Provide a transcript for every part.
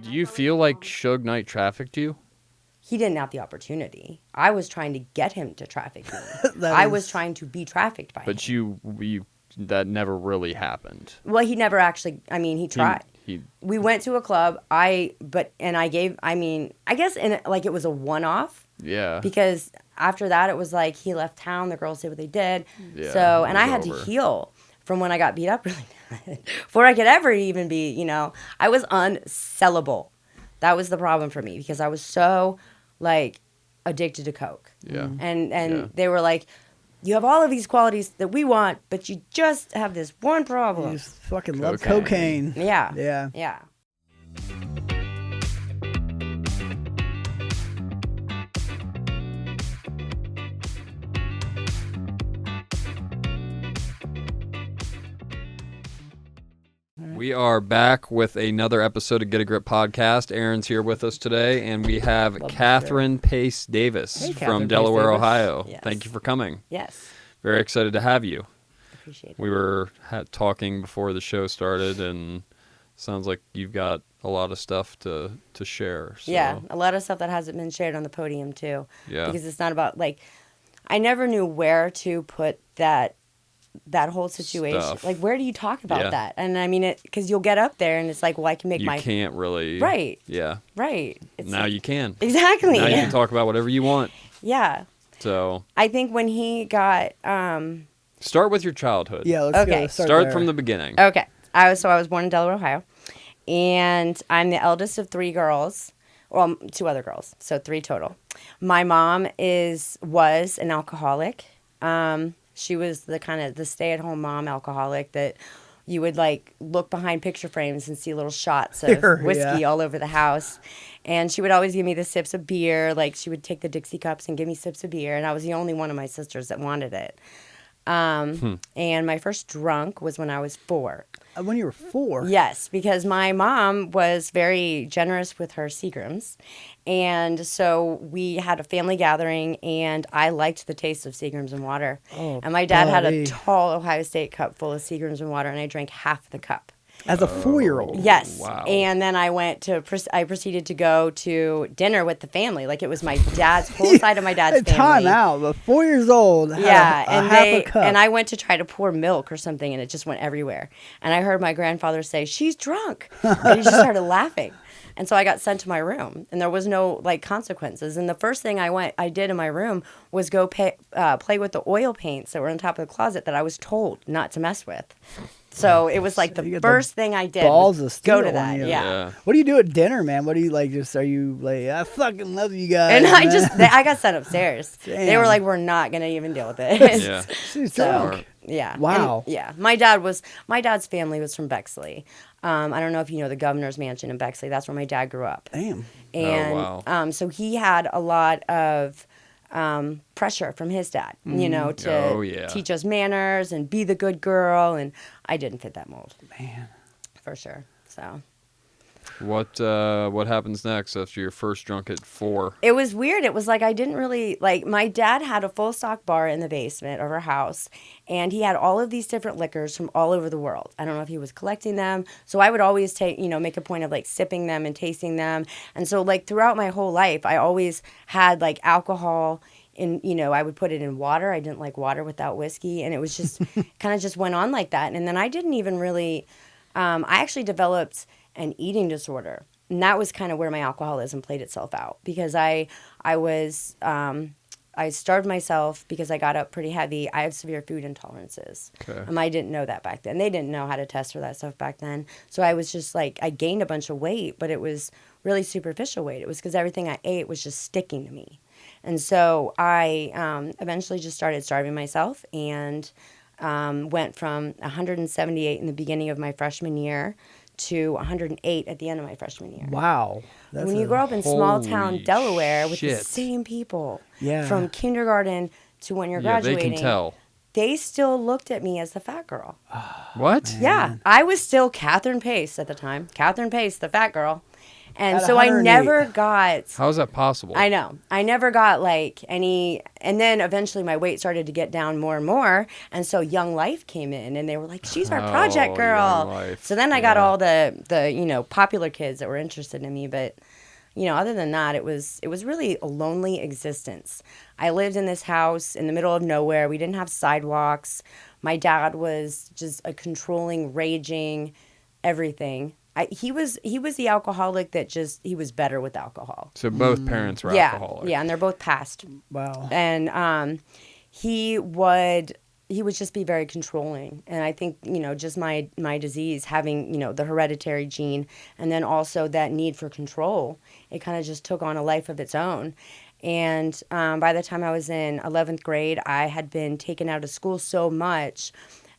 Do you feel like Suge Knight trafficked you? He didn't have the opportunity. I was trying to get him to traffic me. I was trying to be trafficked by him. But you that never really happened. Well, he never actually. I mean, he tried. We went to a club. I guess it was a one-off. Yeah. Because after that, it was like he left town. The girls did what they did. Yeah, so, and I had to heal from when I got beat up really bad before I could ever even be. I was unsellable. That was the problem for me because I was so addicted to coke. Yeah. And they were like, you have all of these qualities that we want, but you just have this one problem. You just fucking love cocaine. Yeah. Yeah. Yeah. We are back with another episode of Get a Grip podcast. Aaron's here with us today, and we have Catherine Pacedoves from Delaware, Ohio. Yes. Thank you for coming. Yes. Very excited to have you. Appreciate it. We were talking before the show started, and sounds like you've got a lot of stuff to share. So. Yeah, a lot of stuff that hasn't been shared on the podium, too. Yeah. Because it's not about, I never knew where to put that whole situation. Stuff. Where do you talk about that? And I mean, because you'll get up there and it's like, well, I can make you can't really. Right. Yeah. Right. Now you can. Exactly. Now you can talk about whatever you want. Yeah. So. I think when he got. Start with your childhood. Yeah, let's go. Start from the beginning. Okay. I was born in Delaware, Ohio. And I'm the eldest of 3 girls. Well, 2 other girls. So 3 total. My mom was an alcoholic. She was the stay-at-home mom alcoholic that you would look behind picture frames and see little shots of whiskey all over the house. And she would always give me the sips of beer. She would take the Dixie cups and give me sips of beer. And I was the only one of my sisters that wanted it. And my first drunk was when I was 4. When you were 4? Yes, because my mom was very generous with her Seagrams. And so we had a family gathering, and I liked the taste of Seagrams and water. Oh, and my dad had a tall Ohio State cup full of Seagrams and water, and I drank half the cup. As a 4-year-old? Yes. Wow. And then I proceeded to go to dinner with the family. It was my dad's, whole side of my dad's family. Time out, but 4 years old. Half a cup. And I went to try to pour milk or something, and it just went everywhere. And I heard my grandfather say, "She's drunk." And he just started laughing. And so I got sent to my room, and there was no consequences. And the first thing I did in my room was go play with the oil paints that were on top of the closet that I was told not to mess with. So it was the first thing I did. Balls of steel. Go to that, yeah. What do you do at dinner, man? What do you are you I fucking love you guys. And man. I got sent upstairs. Damn. They were like, we're not gonna even deal with it. Yeah. She's drunk. Yeah. Wow. And, yeah. My dad's family was from Bexley. I don't know if you know the governor's mansion in Bexley. That's where my dad grew up. Damn. And so he had a lot of pressure from his dad, to teach us manners and be the good girl. And I didn't fit that mold. Man. For sure. So. What happens next after your first drunk at 4? It was weird. It was I didn't really my dad had a full stock bar in the basement of our house, and he had all of these different liquors from all over the world. I don't know if he was collecting them, so I would always make a point of sipping them and tasting them. And so throughout my whole life, I always had alcohol in, I would put it in water. I didn't like water without whiskey, and it was just kind of just went on like that. And then I didn't even really I actually developed an eating disorder. And that was kind of where my alcoholism played itself out, because I starved myself because I got up pretty heavy. I have severe food intolerances. Okay. I didn't know that back then. They didn't know how to test for that stuff back then. So I was just I gained a bunch of weight, but it was really superficial weight. It was because everything I ate was just sticking to me. And so I eventually just started starving myself and went from 178 in the beginning of my freshman year to 108 at the end of my freshman year. Wow. When you grow up in small town Delaware with the same people from kindergarten to when you're graduating, they can tell. They still looked at me as the fat girl. What? Yeah. I was still Catherine Pace at the time. Catherine Pace, the fat girl. And At so I 108. never got. How is that possible? I know. I never got like any. And then eventually my weight started to get down more and more. And so Young Life came in and they were like, she's our project Oh, girl. Young Life. So then I got Yeah. all the popular kids that were interested in me. But, other than that, it was really a lonely existence. I lived in this house in the middle of nowhere. We didn't have sidewalks. My dad was just a controlling, raging, everything. He was the alcoholic that he was better with alcohol. So both parents were Yeah, alcoholics. yeah, and they're both passed. Wow. And he would just be very controlling. And I think, just my disease, having, the hereditary gene, and then also that need for control, it kind of just took on a life of its own. And by the time I was in 11th grade, I had been taken out of school so much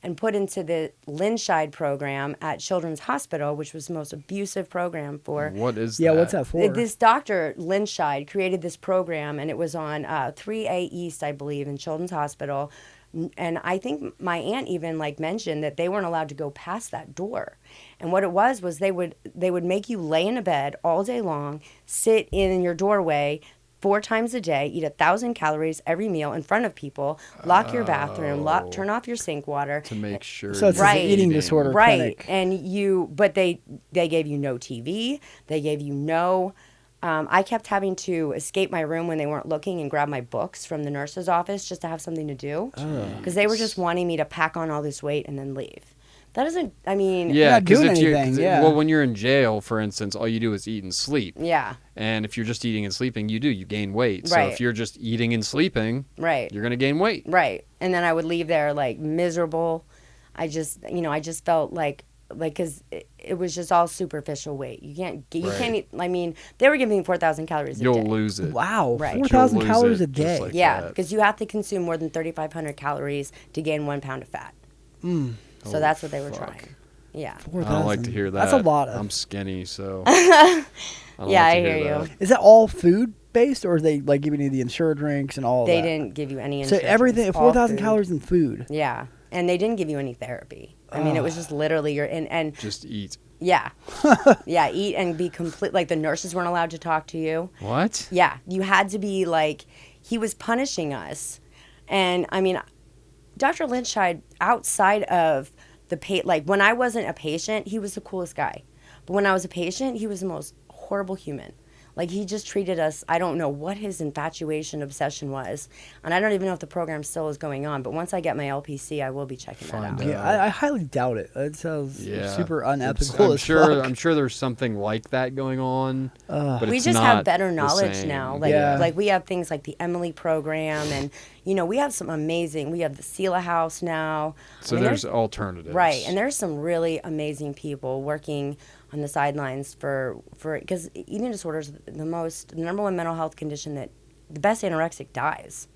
and put into the Linscheid program at Children's Hospital, which was the most abusive program for... What is Yeah, that? what's that for? This doctor, Linscheid, created this program, and it was on 3A East, I believe, in Children's Hospital. And I think my aunt even mentioned that they weren't allowed to go past that door. And what it was they would make you lay in a bed all day long, sit in your doorway 4 times a day, eat 1,000 calories every meal in front of people, lock your bathroom, turn off your sink water. To make sure. So it's Right. an eating disorder Right. clinic. And but they gave you no TV. They gave you no... I kept having to escape my room when they weren't looking and grab my books from the nurse's office just to have something to do. Because they were just wanting me to pack on all this weight and then leave. That doesn't, Yeah, not doing if anything, yeah. Well, when you're in jail, for instance, all you do is eat and sleep. Yeah. And if you're just eating and sleeping, you gain weight. So Right. if you're just eating and sleeping, Right. you're going to gain weight. Right. And then I would leave there miserable. I just felt because it was just all superficial weight. You can't eat, they were giving me 4,000 calories a You'll day. lose it. Wow, Right. 4,000 You'll lose calories it a just day. like Yeah, that. because you have to consume more than 3,500 calories to gain 1 pound of fat. So that's what they were fuck. trying. Yeah. 4,000. I don't like to hear that. That's a lot. I'm skinny, so. Yeah, I hear you. Is that all food based, or is they giving you the Ensure drinks and all They that? didn't give you any So insurance. everything, all 4,000 food. calories in food. Yeah. And they didn't give you any therapy. I mean, it was just literally and Just eat. yeah. Yeah, eat and be complete. The nurses weren't allowed to talk to you. What? Yeah, you had to be he was punishing us. And I mean, Dr. Linscheid, outside of when I wasn't a patient, he was the coolest guy. But when I was a patient, he was the most horrible human. He just treated us, I don't know what his infatuation obsession was. And I don't even know if the program still is going on. But once I get my LPC, I will be checking that out. Yeah, I highly doubt it. It sounds super unethical. I'm sure there's something like that going on. But We it's just not have better the knowledge same. now. Yeah. We have things like the Emily program, and we have some amazing. We have the Sela House now. So there's alternatives. Right, and there's some really amazing people working on the sidelines for because eating disorders the number one mental health condition that the best anorexic dies.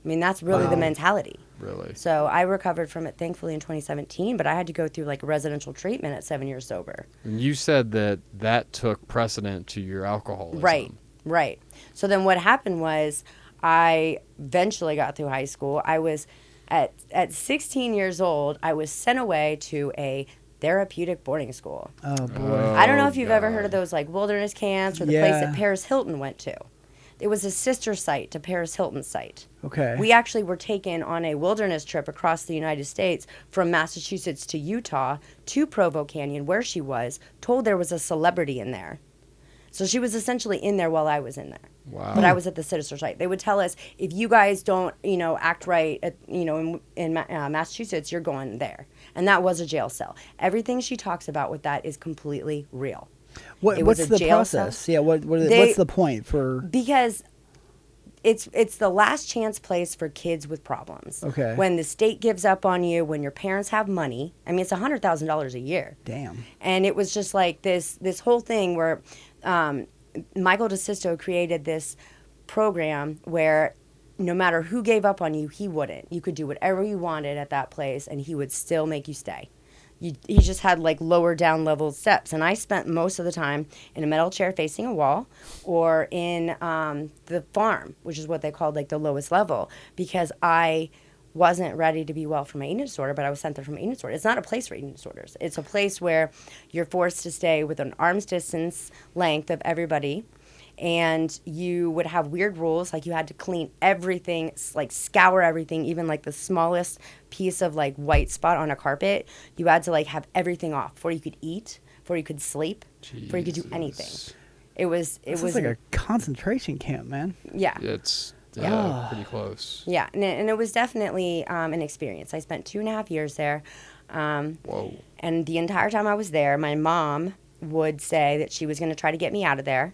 I mean, that's really the mentality. Really. So I recovered from it thankfully in 2017, but I had to go through residential treatment at 7 years sober. And you said that took precedent to your alcoholism. Right. So then what happened was I eventually got through high school. I was at 16 years old, I was sent away to a therapeutic boarding school. Oh, boy. I don't know if you've ever heard of those wilderness camps or the place Yeah. that Paris Hilton went to. It was a sister site to Paris Hilton's site. Okay. We actually were taken on a wilderness trip across the United States from Massachusetts to Utah to Provo Canyon, where she was, told there was a celebrity in there. So she was essentially in there while I was in there. Wow. But I was at the sister site. They would tell us, if you guys don't, act right, in Massachusetts, you're going there. And that was a jail cell. Everything she talks about with that is completely real. It was What's a the jail process? cell. Yeah, what's the point for... Because it's the last chance place for kids with problems. Okay. When the state gives up on you, when your parents have money. I mean, it's $100,000 a year. Damn. And it was just this whole thing where Michael DeSisto created this program where no matter who gave up on you, he wouldn't. You could do whatever you wanted at that place, and he would still make you stay. He just had lower down level steps. And I spent most of the time in a metal chair facing a wall or in the farm, which is what they called the lowest level, because I wasn't ready to be well for my eating disorder, but I was sent there from eating disorder. It's not a place for eating disorders. It's a place where you're forced to stay with an arm's distance length of everybody. And you would have weird rules, like you had to clean everything, like scour everything, even like the smallest piece of like white spot on a carpet. You had to like have everything off before you could eat, before you could sleep, before you could do anything. It was like a concentration camp, man. Yeah. It's pretty close. Yeah, and it was definitely an experience. I spent 2.5 years there. Whoa. And the entire time I was there, my mom would say that she was going to try to get me out of there.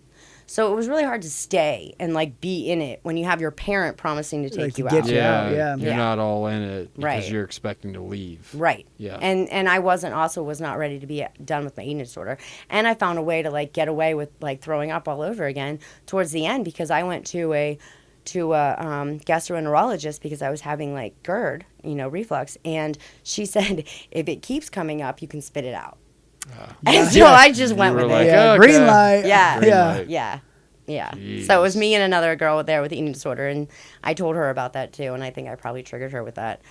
So it was really hard to stay and like be in it when you have your parent promising to take you out. Yeah, you're not all in it because you're expecting to leave. Right. Yeah. And I was not ready to be done with my eating disorder. And I found a way to like get away with like throwing up all over again towards the end because I went to a gastroenterologist because I was having like GERD, reflux, and she said if it keeps coming up, you can spit it out. And so I just went with it. Yeah, okay. green light. Yeah. Green light. Yeah. Jeez. So it was me and another girl there with the eating disorder, and I told her about that too, and I think I probably triggered her with that.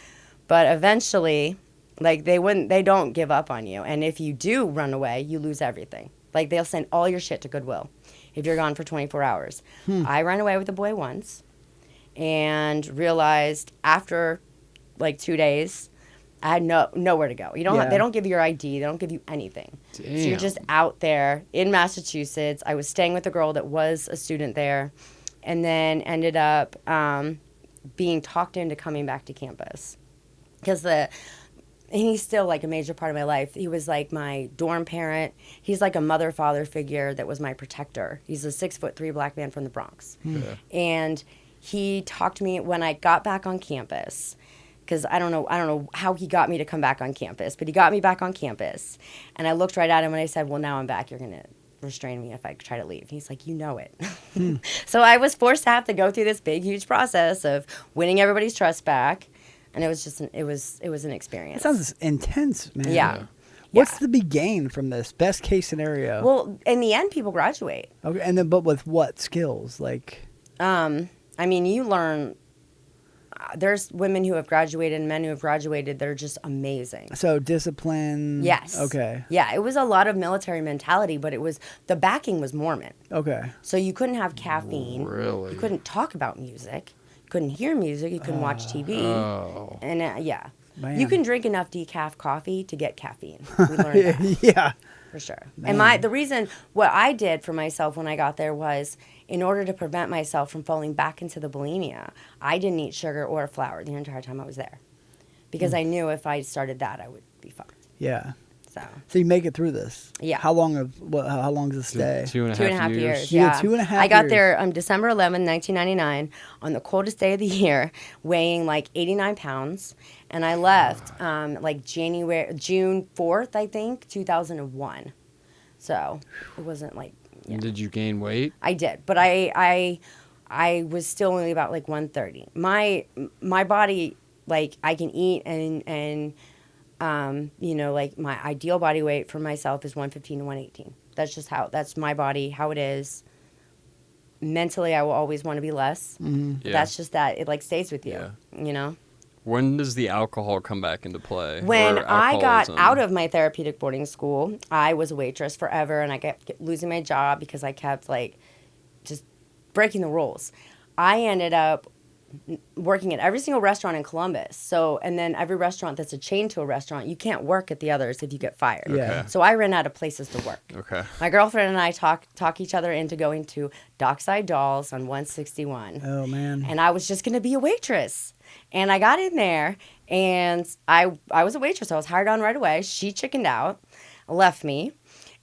But eventually, like they don't give up on you, and if you do run away, you lose everything. Like they'll send all your shit to Goodwill if you're gone for 24 hours. I ran away with a boy once and realized after like 2 days I had nowhere to go. They don't give you your ID. They don't give you anything. Damn. So you're just out there in Massachusetts. I was staying with a girl that was a student there and then ended up being talked into coming back to campus. And he's still like a major part of my life. He was like my dorm parent. He's like a mother-father figure that was my protector. He's a 6'3" black man from the Bronx. Yeah. And he talked to me when I got back on campus, because I don't know how he got me to come back on campus, but he got me back on campus. And I looked right at him and I said, well, now I'm back. You're going to restrain me if I try to leave. And he's like, you know it. So I was forced to have to go through this big, huge process of winning everybody's trust back. And it was just it was an experience. It sounds intense, man. Yeah. What's to be gained from this? Best case scenario. Well, in the end, people graduate. Okay, and then but with what skills? Like, I mean, you learn. There's women who have graduated and men who have graduated that are just amazing. So discipline. Yes. Okay. Yeah, it was a lot of military mentality, but the backing was Mormon. Okay. So you couldn't have caffeine. Really? You couldn't talk about music. You couldn't hear music. You couldn't watch TV. Oh. And yeah. Man. You can drink enough decaf coffee to get caffeine. We learned that. Yeah. For sure. Man. And the reason, what I did for myself when I got there was, in order to prevent myself from falling back into the bulimia, I didn't eat sugar or flour the entire time I was there. Because I knew if I started that, I would be fucked. Yeah. So you make it through this. Yeah. How long is the stay? Two and a half years. Yeah, 2.5 I got years. there on December 11, 1999, on the coldest day of the year, weighing like 89 pounds. And I left June 4th, I think, 2001. So it wasn't like... Yeah. And did you gain weight? I did, but I was still only about like 130. My body, like, I can eat and like my ideal body weight for myself is 115 to 118. That's my body, how it is. Mentally, I will always want to be less. Mm-hmm. But that's just that. It like stays with you, When does the alcohol come back into play? When Or I got alcoholism? out of my therapeutic boarding school, I was a waitress forever, and I kept losing my job because I kept like just breaking the rules. I ended up working at every single restaurant in Columbus. So, and then every restaurant that's a chain to a restaurant, you can't work at the others if you get fired. Yeah. So I ran out of places to work. Okay. My girlfriend and I talk each other into going to Dockside Dolls on 161. Oh man. And I was just going to be a waitress. And I got in there, and I was a waitress. I was hired on right away. She chickened out, left me.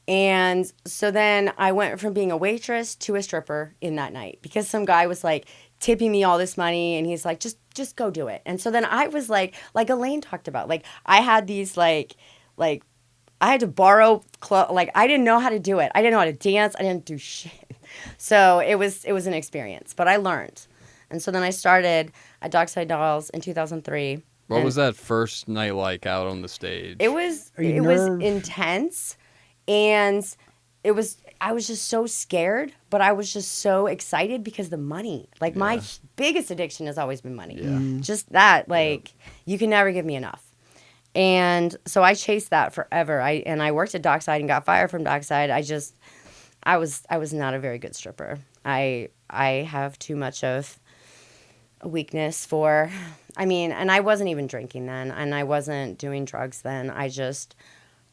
And so then I went from being a waitress to a stripper in that night because some guy was like tipping me all this money, and he's like, just go do it. And so then I was like Elaine talked about, like I had these like I had to borrow clothes. Like I didn't know how to do it. I didn't know how to dance. I didn't do shit. So it was an experience, but I learned. And so then I started at Dockside Dolls in 2003. What was that first night like out on the stage? It was Are you was nerve- intense, and I was just so scared, but I was just so excited because the money. Like my biggest addiction has always been money. Yeah. Just that, like you can never give me enough. And so I chased that forever. I worked at Dockside and got fired from Dockside. I was not a very good stripper. I have too much of a weakness for, and I wasn't even drinking then, and I wasn't doing drugs then. I just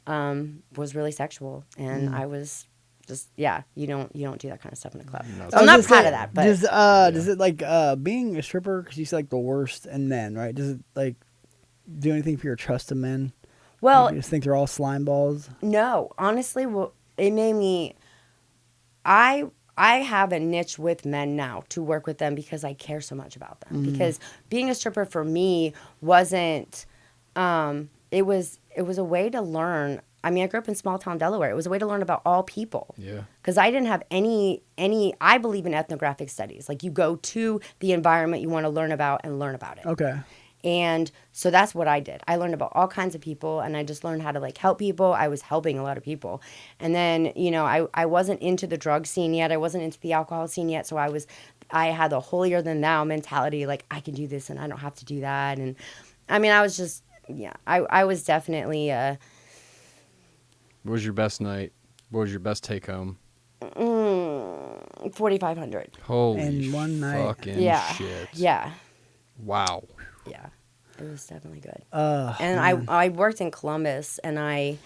was really sexual, and I was just you don't do that kind of stuff in a club. So I'm not proud of that. But does it like being a stripper? Because you said like the worst in men, right? Does it like do anything for your trust of men? Well, like, you just think they're all slime balls. No, honestly, it made me. I have a niche with men now to work with them because I care so much about them. Because being a stripper for me wasn't. It was a way to learn. I grew up in small town Delaware. It was a way to learn about all people. Yeah. Because I didn't have any. I believe in ethnographic studies. Like you go to the environment you want to learn about and learn about it. Okay. And so that's what I did. I learned about all kinds of people, and I just learned how to like help people. I was helping a lot of people. And then, I wasn't into the drug scene yet. I wasn't into the alcohol scene yet. So I had the holier than thou mentality. Like I can do this and I don't have to do that. And I was just, I was definitely, What was your best night? What was your best take home? 4,500. Holy in one night. fucking shit. Yeah. Wow. Yeah. It was definitely good. And I worked in Columbus, and I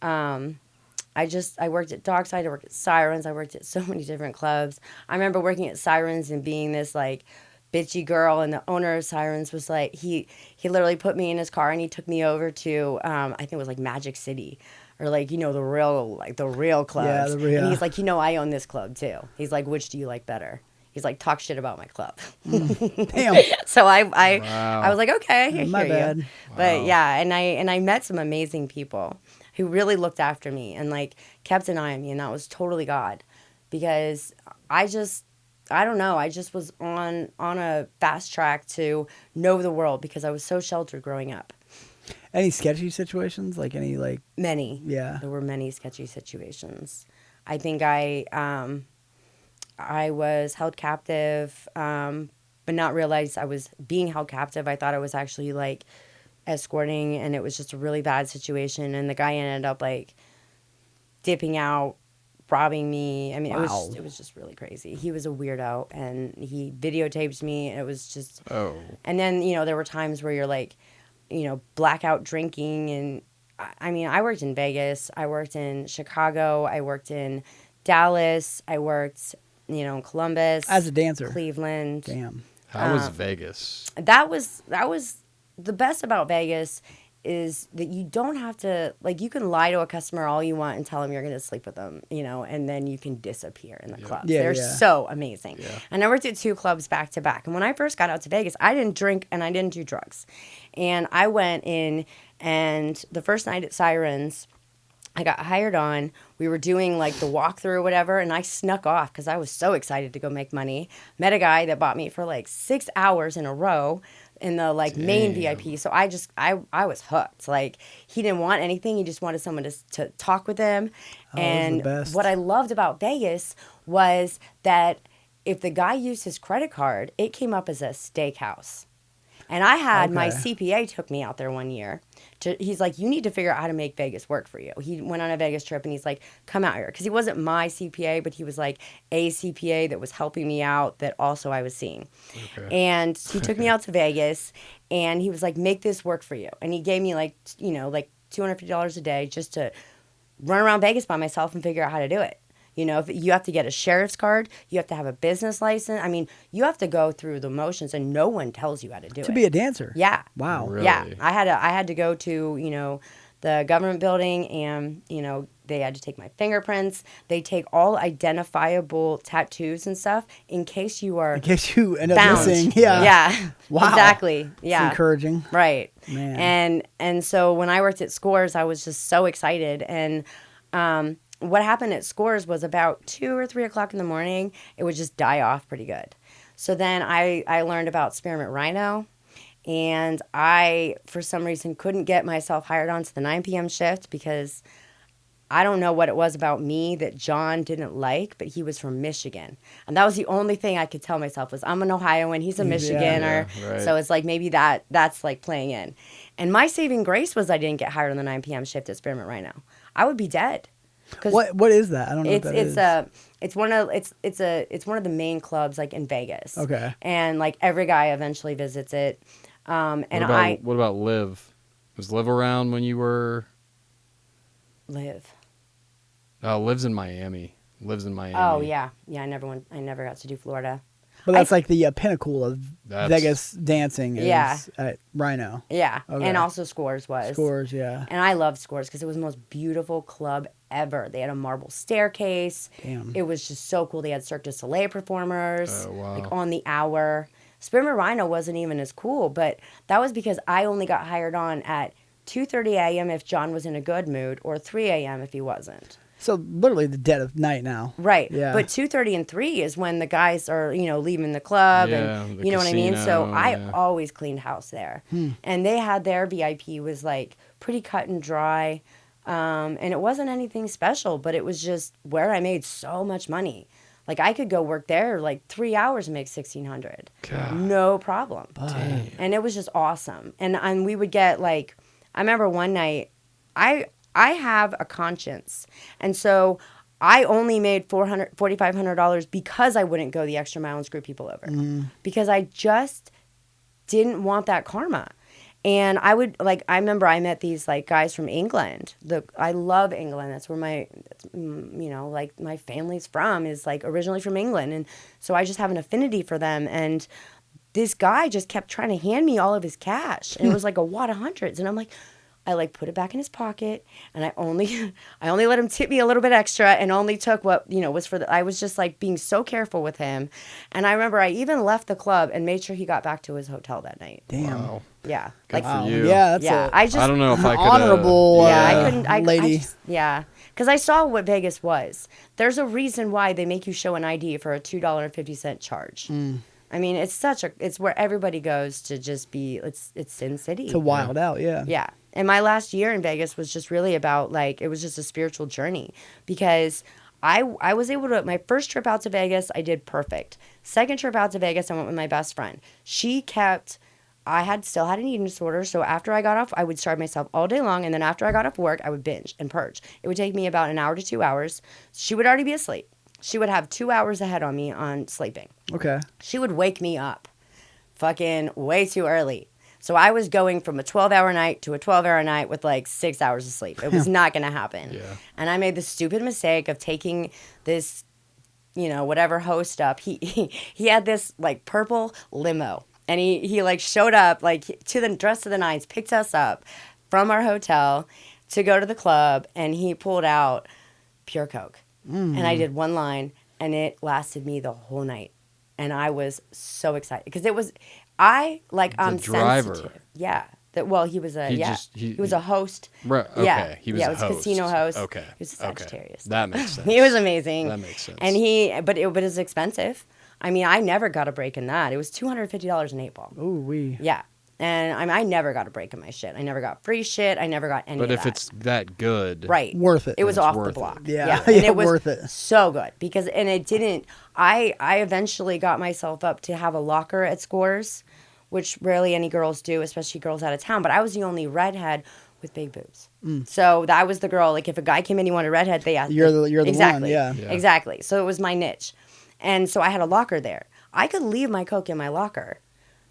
worked at Dockside, I worked at Sirens, I worked at so many different clubs. I remember working at Sirens and being this like bitchy girl, and the owner of Sirens was like, he literally put me in his car and he took me over to I think it was like Magic City, or like the real clubs. Yeah, the real. And he's like, I own this club too. He's like, which do you like better? He's like, talk shit about my club. damn. So I Wow. was like, okay, I hear My bad. you. But yeah, and I met some amazing people who really looked after me and like kept an eye on me, and that was totally God, because I don't know, I just was on a fast track to know the world because I was so sheltered growing up. Any sketchy situations? Like any like Many. Yeah. There were many sketchy situations. I think I was held captive, but not realize I was being held captive. I thought I was actually like escorting, and it was just a really bad situation. And the guy ended up like dipping out, robbing me. Wow. It was just really crazy. He was a weirdo, and he videotaped me. And it was just. Oh. And then there were times where you're like, blackout drinking, and I worked in Vegas, I worked in Chicago, I worked in Dallas, I worked. In Columbus. As a dancer. Cleveland. Damn. How was Vegas? That was the best about Vegas is that you don't have to, like, you can lie to a customer all you want and tell them you're going to sleep with them, and then you can disappear in the clubs. Yeah, They're yeah. so amazing. Yeah. And I worked at 2 clubs back to back. And when I first got out to Vegas, I didn't drink and I didn't do drugs. And I went in, and the first night at Sirens, I got hired on. We were doing like the walkthrough or whatever, and I snuck off because I was so excited to go make money. Met a guy that bought me for like 6 hours in a row in the like main VIP. So I was hooked. Like he didn't want anything. He just wanted someone to talk with him. And the best. what I loved about Vegas was that if the guy used his credit card, it came up as a steakhouse. And I had my CPA took me out there one year. He's like, you need to figure out how to make Vegas work for you. He went on a Vegas trip, and he's like, come out here. Because he wasn't my CPA, but he was like a CPA that was helping me out that also I was seeing. Okay. And he took me out to Vegas, and he was like, make this work for you. And he gave me like $250 a day just to run around Vegas by myself and figure out how to do it. If you have to get a sheriff's card, you have to have a business license. You have to go through the motions, and no one tells you how to do it. To be a dancer? Yeah. Wow. Really? Yeah. I had to go to, the government building, and, they had to take my fingerprints. They take all identifiable tattoos and stuff in case you are In case you end up bound. missing. Yeah. Yeah. Wow. Exactly. Yeah. It's encouraging. Right. Man. And so when I worked at Scores, I was just so excited. And what happened at Scores was about 2 or 3 o'clock in the morning, it would just die off pretty good. So then I learned about Spearmint Rhino, and I, for some reason, couldn't get myself hired on to the 9 p.m. shift because I don't know what it was about me that John didn't like, but he was from Michigan. And that was the only thing I could tell myself was I'm an Ohioan, he's a Michiganer. Yeah, right. So it's like maybe that's like playing in. And my saving grace was I didn't get hired on the 9 p.m. shift at Spearmint Rhino. I would be dead. What is that? I don't know what that is. It's one of the main clubs like in Vegas. Okay. And like every guy eventually visits it. And what about Liv? Was Liv around when you were? Live. Oh, Liv's in Miami. Lives in Miami. Oh yeah. I never got to do Florida. But that's like the pinnacle of Vegas dancing is Yeah. at Rhino. Yeah. Okay. And also Scores was. Scores, yeah. And I loved Scores because it was the most beautiful club ever. They had a marble staircase. Damn. It was just so cool. They had Cirque du Soleil performers. Oh, wow. Like on the hour. Spearmint Rhino wasn't even as cool, but that was because I only got hired on at 2:30 a.m. if John was in a good mood or 3 a.m. if he wasn't. So literally the dead of night now. Right. Yeah. But 2:30 and 3 is when the guys are, leaving the club and the you know what I mean? So casino, I always cleaned house there. And they had their VIP was like pretty cut and dry. And it wasn't anything special, but it was just where I made so much money. Like I could go work there like 3 hours and make $1,600. God. No problem. Damn. And it was just awesome. And we would get like, I remember one night, I have a conscience. And so I only made $4,500 because I wouldn't go the extra mile and screw people over. Because I just didn't want that karma. And I remember I met these like guys from England. I love England. That's where my family's from is like originally from England. And so I just have an affinity for them. And this guy just kept trying to hand me all of his cash. And it was like a wad of hundreds. And I'm like, I like put it back in his pocket, and I only let him tip me a little bit extra, and only took what was for I was just like being so careful with him, and I remember I even left the club and made sure he got back to his hotel that night. Damn. Wow. Yeah. Good like for you. Yeah, that's I don't know if I could. honorable. I couldn't. lady. Because I saw what Vegas was. There's a reason why they make you show an ID for a $2.50 charge. I mean, it's where everybody goes to just be. It's Sin City. To wild out, yeah. Yeah. And my last year in Vegas was just really about it was just a spiritual journey because I was able to, my first trip out to Vegas, I did perfect. Second trip out to Vegas, I went with my best friend. I still had an eating disorder. So after I got off, I would starve myself all day long. And then after I got off work, I would binge and purge. It would take me about an hour to 2 hours. She would already be asleep. She would have 2 hours ahead on me on sleeping. Okay. She would wake me up fucking way too early. So I was going from a 12-hour night to a 12-hour night with like 6 hours of sleep. It was not going to happen. Yeah. And I made the stupid mistake of taking this, whatever host up. He had this like purple limo. And he like showed up like dressed to the nines, picked us up from our hotel to go to the club. And he pulled out pure Coke. And I did one line and it lasted me the whole night. And I was so excited because I'm driver. sensitive. Yeah. He was a he was a host. Right. Okay. Yeah. He was a host. host. Casino host. Okay. He was a Sagittarius. That makes sense. He was amazing. That makes sense. And but it was expensive. I mean, I never got a break in that. It was $250 an 8-ball. Ooh, wee. Yeah. And I never got a break in my shit. I never got free shit. I never got any of that. But if it's that good. Right. Worth it. It was It's off the worth block. it. Yeah. And Yeah, it was worth it. so good because, and it didn't, I eventually got myself up to have a locker at Scores, which rarely any girls do, especially girls out of town. But I was the only redhead with big boobs. So I was the girl, like if a guy came in, he wanted a redhead, they asked. You're the exactly, one, yeah. Exactly. So it was my niche. And so I had a locker there. I could leave my Coke in my locker,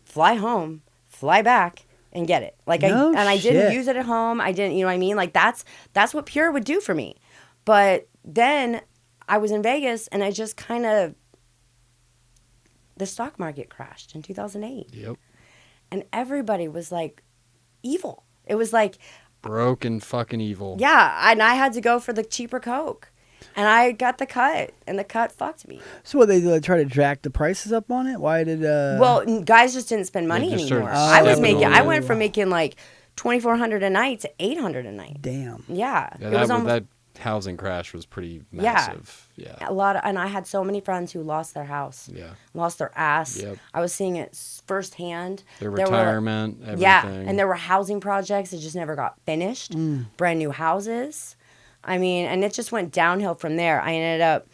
fly home, fly back, and get it. I didn't use it at home. I didn't, you know what I mean? Like that's what Pure would do for me. But then I was in Vegas and I just kind of, the stock market crashed in 2008. Yep. And everybody was like evil. It was like broke and fucking evil. Yeah, and I had to go for the cheaper Coke. And I got the cut, and the cut fucked me. So what, they try to jack the prices up on it? Why did Well, guys just didn't spend money just anymore. started I went from making like $2,400 a night to $800 a night. Damn. Yeah. Yeah, It was that housing crash was pretty massive. Yeah. And I had so many friends who lost their house. Yeah. Lost their ass. Yep. I was seeing it firsthand. Their retirement, everything. Yeah, and there were housing projects that just never got finished. Brand new houses. I mean, and it just went downhill from there. I ended up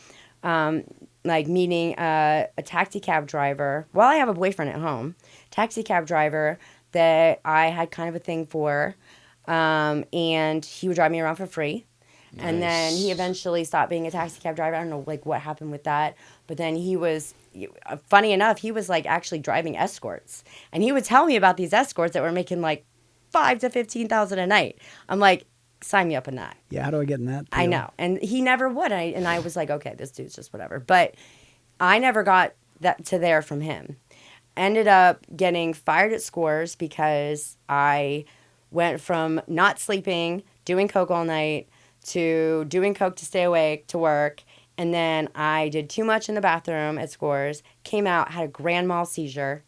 like meeting a taxi cab driver. Well, I have a boyfriend at home. Taxi cab driver that I had kind of a thing for. And he would drive me around for free. Nice. And then he eventually stopped being a taxi cab driver. I don't know like what happened with that. But then he was, funny enough, he was like actually driving escorts. And he would tell me about these escorts that were making like $5,000 to $15,000 a night. I'm like, sign me up on that. Yeah, how do I get in that? I know. And he never would. And I was like, okay, this dude's just whatever. But I never got that to there from him. Ended up getting fired at Scores because I went from not sleeping, doing coke all night, to doing coke to stay awake to work. And then I did too much in the bathroom at Scores, came out, had a grand mal seizure,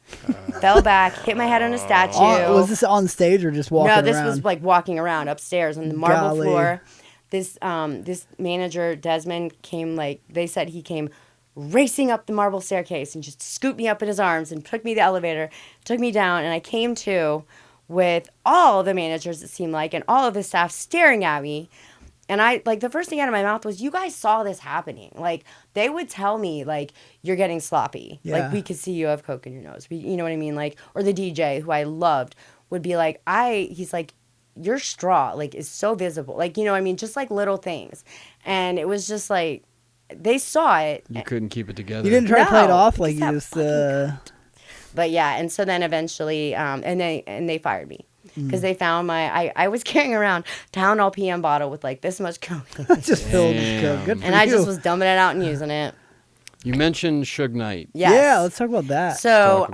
fell back, hit my head on a statue. Was this on stage or just walking around? No, this was like walking around upstairs on the marble floor. This manager, Desmond, came they said he came racing up the marble staircase and just scooped me up in his arms and took me to the elevator, took me down, and I came to with all the managers, it seemed like, and all of the staff staring at me. And I, the first thing out of my mouth was, you guys saw this happening. Like, they would tell me, you're getting sloppy. Yeah. Like, we could see you have coke in your nose. You know what I mean? Or the DJ, who I loved, would be like, he's like, your straw, is so visible. You know what I mean? Just, little things. And it was just, they saw it. You couldn't keep it together. You didn't try to play it off? You just... But, yeah, and so then eventually, and they fired me. Because they found I was carrying around Town PM bottle with this much coke. Just filled with coke. Good for and you. I just was dumping it out and using it. You mentioned Suge Knight. Yes. Yeah, let's talk about that. So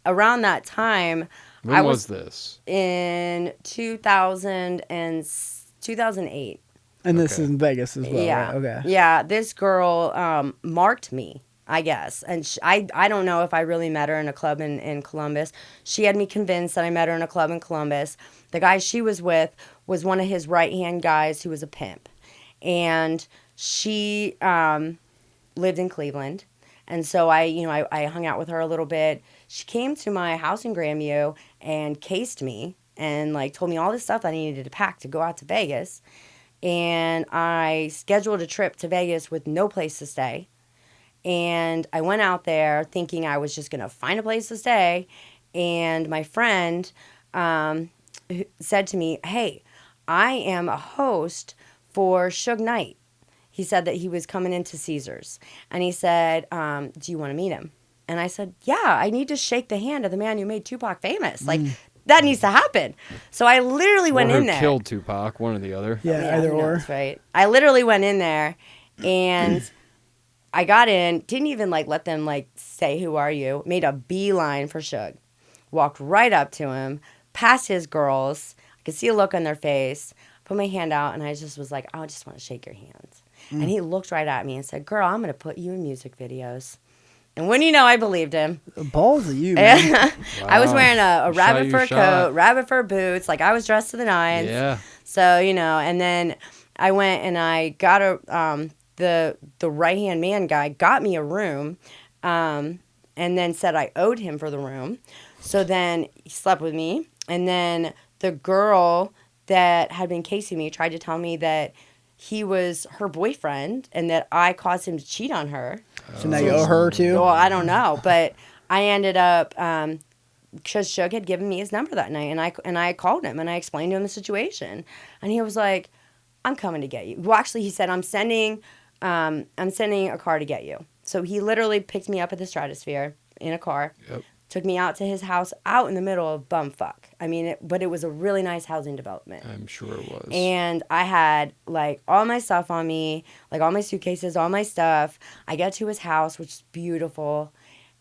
around that time, when was this? In 2008. And this is in Vegas as well, yeah. right? Okay. Yeah, this girl marked me, I guess. And I don't know if I really met her in a club in Columbus. She had me convinced that I met her in a club in Columbus. The guy she was with was one of his right-hand guys who was a pimp. And she lived in Cleveland. And so I hung out with her a little bit. She came to my house in Grandview and cased me and told me all this stuff I needed to pack to go out to Vegas. And I scheduled a trip to Vegas with no place to stay. And I went out there thinking I was just going to find a place to stay. And my friend said to me, hey, I am a host for Suge Knight. He said that he was coming into Caesars. And he said, do you want to meet him? And I said, yeah, I need to shake the hand of the man who made Tupac famous. That needs to happen. So I literally went in there. Killed Tupac, one or the other. Yeah, either or. That's right. I literally went in there and... I got in, didn't even let them say, who are you? Made a beeline for Suge. Walked right up to him, past his girls. I could see a look on their face. Put my hand out and I just was like, I just want to shake your hands. And he looked right at me and said, girl, I'm going to put you in music videos. And when you know, I believed him. Balls of you, man. Wow. I was wearing a rabbit fur coat, rabbit fur boots. I was dressed to the nines. Yeah. So, and then I went and I got the right-hand man guy got me a room and then said I owed him for the room. So then he slept with me. And then the girl that had been casing me tried to tell me that he was her boyfriend and that I caused him to cheat on her. So now you owe her too? Well, I don't know. But I ended up, because Suge had given me his number that night. And I called him and I explained to him the situation. And he was like, I'm coming to get you. Well, actually, he said, I'm sending a car to get you. So he literally picked me up at the Stratosphere in a car, took me out to his house out in the middle of bumfuck. I mean, but it was a really nice housing development. I'm sure it was. And I had all my stuff on me, all my suitcases, all my stuff. I get to his house, which is beautiful.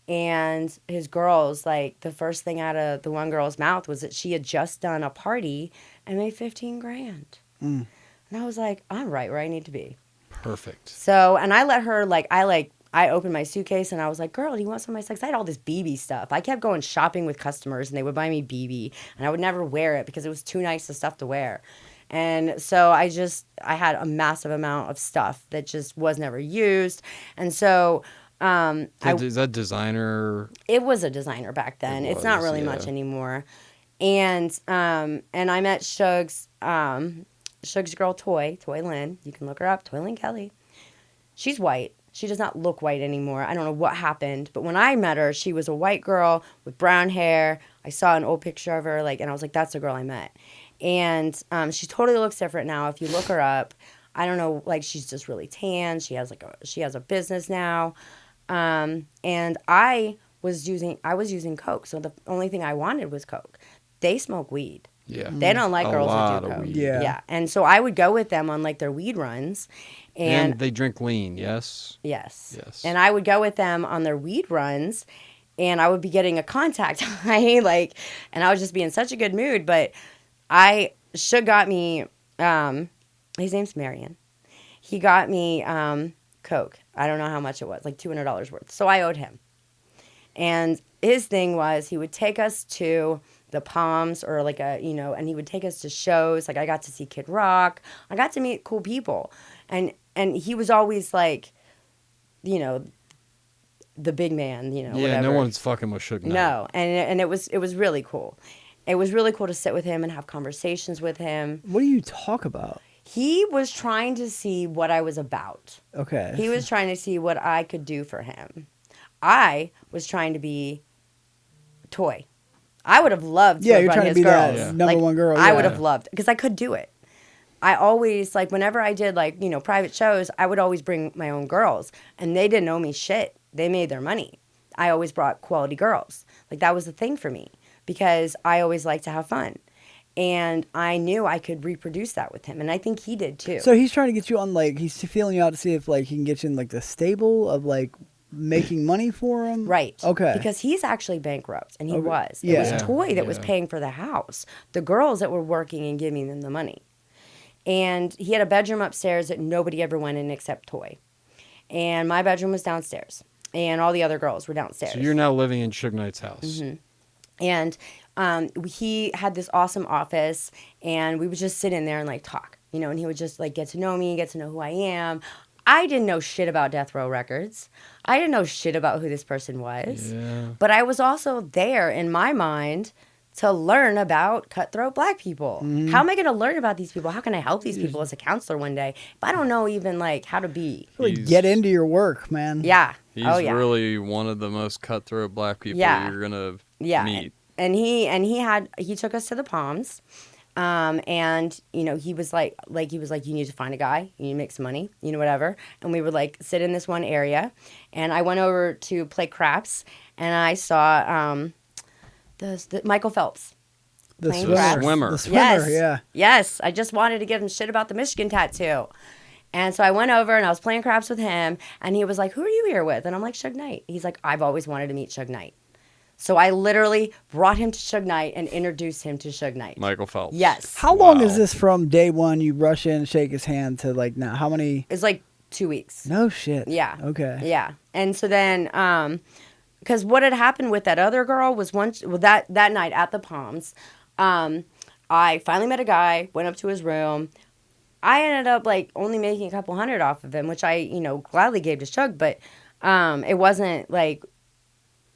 And his girls, the first thing out of the one girl's mouth was that she had just done a party and made $15,000. And I was like, I'm right where I need to be. Perfect. So, and I let her, I opened my suitcase and I was like, girl, do you want some of my stuff? I had all this BB stuff. I kept going shopping with customers and they would buy me BB and I would never wear it because it was too nice of stuff to wear. And so I had a massive amount of stuff that just was never used. And so... is that designer? It was a designer back then. It's not really much anymore. And I met Suge's Suge's girl, Toy Lynn. You can look her up, Toy Lynn Kelly. She's white. She does not look white anymore. I don't know what happened, but when I met her, she was a white girl with brown hair. I saw an old picture of her, and I was like, that's the girl I met. And she totally looks different now. If you look her up, I don't know, she's just really tan. She has a business now. And I was using Coke. So the only thing I wanted was Coke. They smoke weed. Yeah. They don't like A girls lot that do of Coke. weed. Yeah. And so I would go with them on their weed runs. And they drink lean, yes? Yes. Yes. And I would go with them on their weed runs, and I would be getting a contact high, and I would just be in such a good mood. But Suge got me, his name's Marion. He got me Coke. I don't know how much it was, $200 worth. So I owed him. And his thing was he would take us to the Palms or and he would take us to shows. I got to see Kid Rock. I got to meet cool people. And he was always the big man, Yeah, whatever. no one's fucking with Suge Knight. No, and it was really cool. It was really cool to sit with him and have conversations with him. What do you talk about? He was trying to see what I was about. Okay. He was trying to see what I could do for him. I was trying to be Toy. I would have loved to have you're run trying his to be girls. that number one girl. I yeah. would have loved, because I could do it. I always, whenever I did, private shows, I would always bring my own girls. And they didn't owe me shit. They made their money. I always brought quality girls. That was the thing for me, because I always liked to have fun. And I knew I could reproduce that with him. And I think he did, too. So he's trying to get you on, he's feeling you out to see if, he can get you in, the stable of, making money for him? Right. Okay. Because he's actually bankrupt, and he was. It Yeah. was Toy that was Yeah. paying for the house. The girls that were working and giving them the money. And he had a bedroom upstairs that nobody ever went in except Toy. And my bedroom was downstairs. And all the other girls were downstairs. So you're now living in Suge Knight's house. Mm-hmm. And he had this awesome office, and we would just sit in there and talk, and he would just get to know me, get to know who I am. I didn't know shit about Death Row Records. I didn't know shit about who this person was. Yeah. But I was also there in my mind to learn about cutthroat black people. Mm-hmm. How am I going to learn about these people? How can I help these people as a counselor one day if I don't know even how to be? Get into your work, man. Yeah. He's yeah. really one of the most cutthroat black people Yeah. you're gonna Yeah. meet. And he took us to the Palms. And he was like you need to find a guy, you need to make some money, whatever. And we would sit in this one area, and I went over to play craps, and I saw the Michael Phelps. The Playing swimmer. craps. Swimmer. The swimmer, Yes. yeah. Yes. I just wanted to give him shit about the Michigan tattoo. And so I went over and I was playing craps with him, and he was like, "Who are you here with?" And I'm like, "Suge Knight." He's like, "I've always wanted to meet Suge Knight." So I literally brought him to Suge Knight and introduced him to Suge Knight. Michael Phelps. Yes. How long Wow. is this from day one? You rush in, shake his hand to now? How many? It's 2 weeks. No shit. Yeah. Okay. Yeah. And so then, because what had happened with that other girl was that night at the Palms, I finally met a guy, went up to his room. I ended up only making a couple hundred off of him, which I, gladly gave to Suge, but it wasn't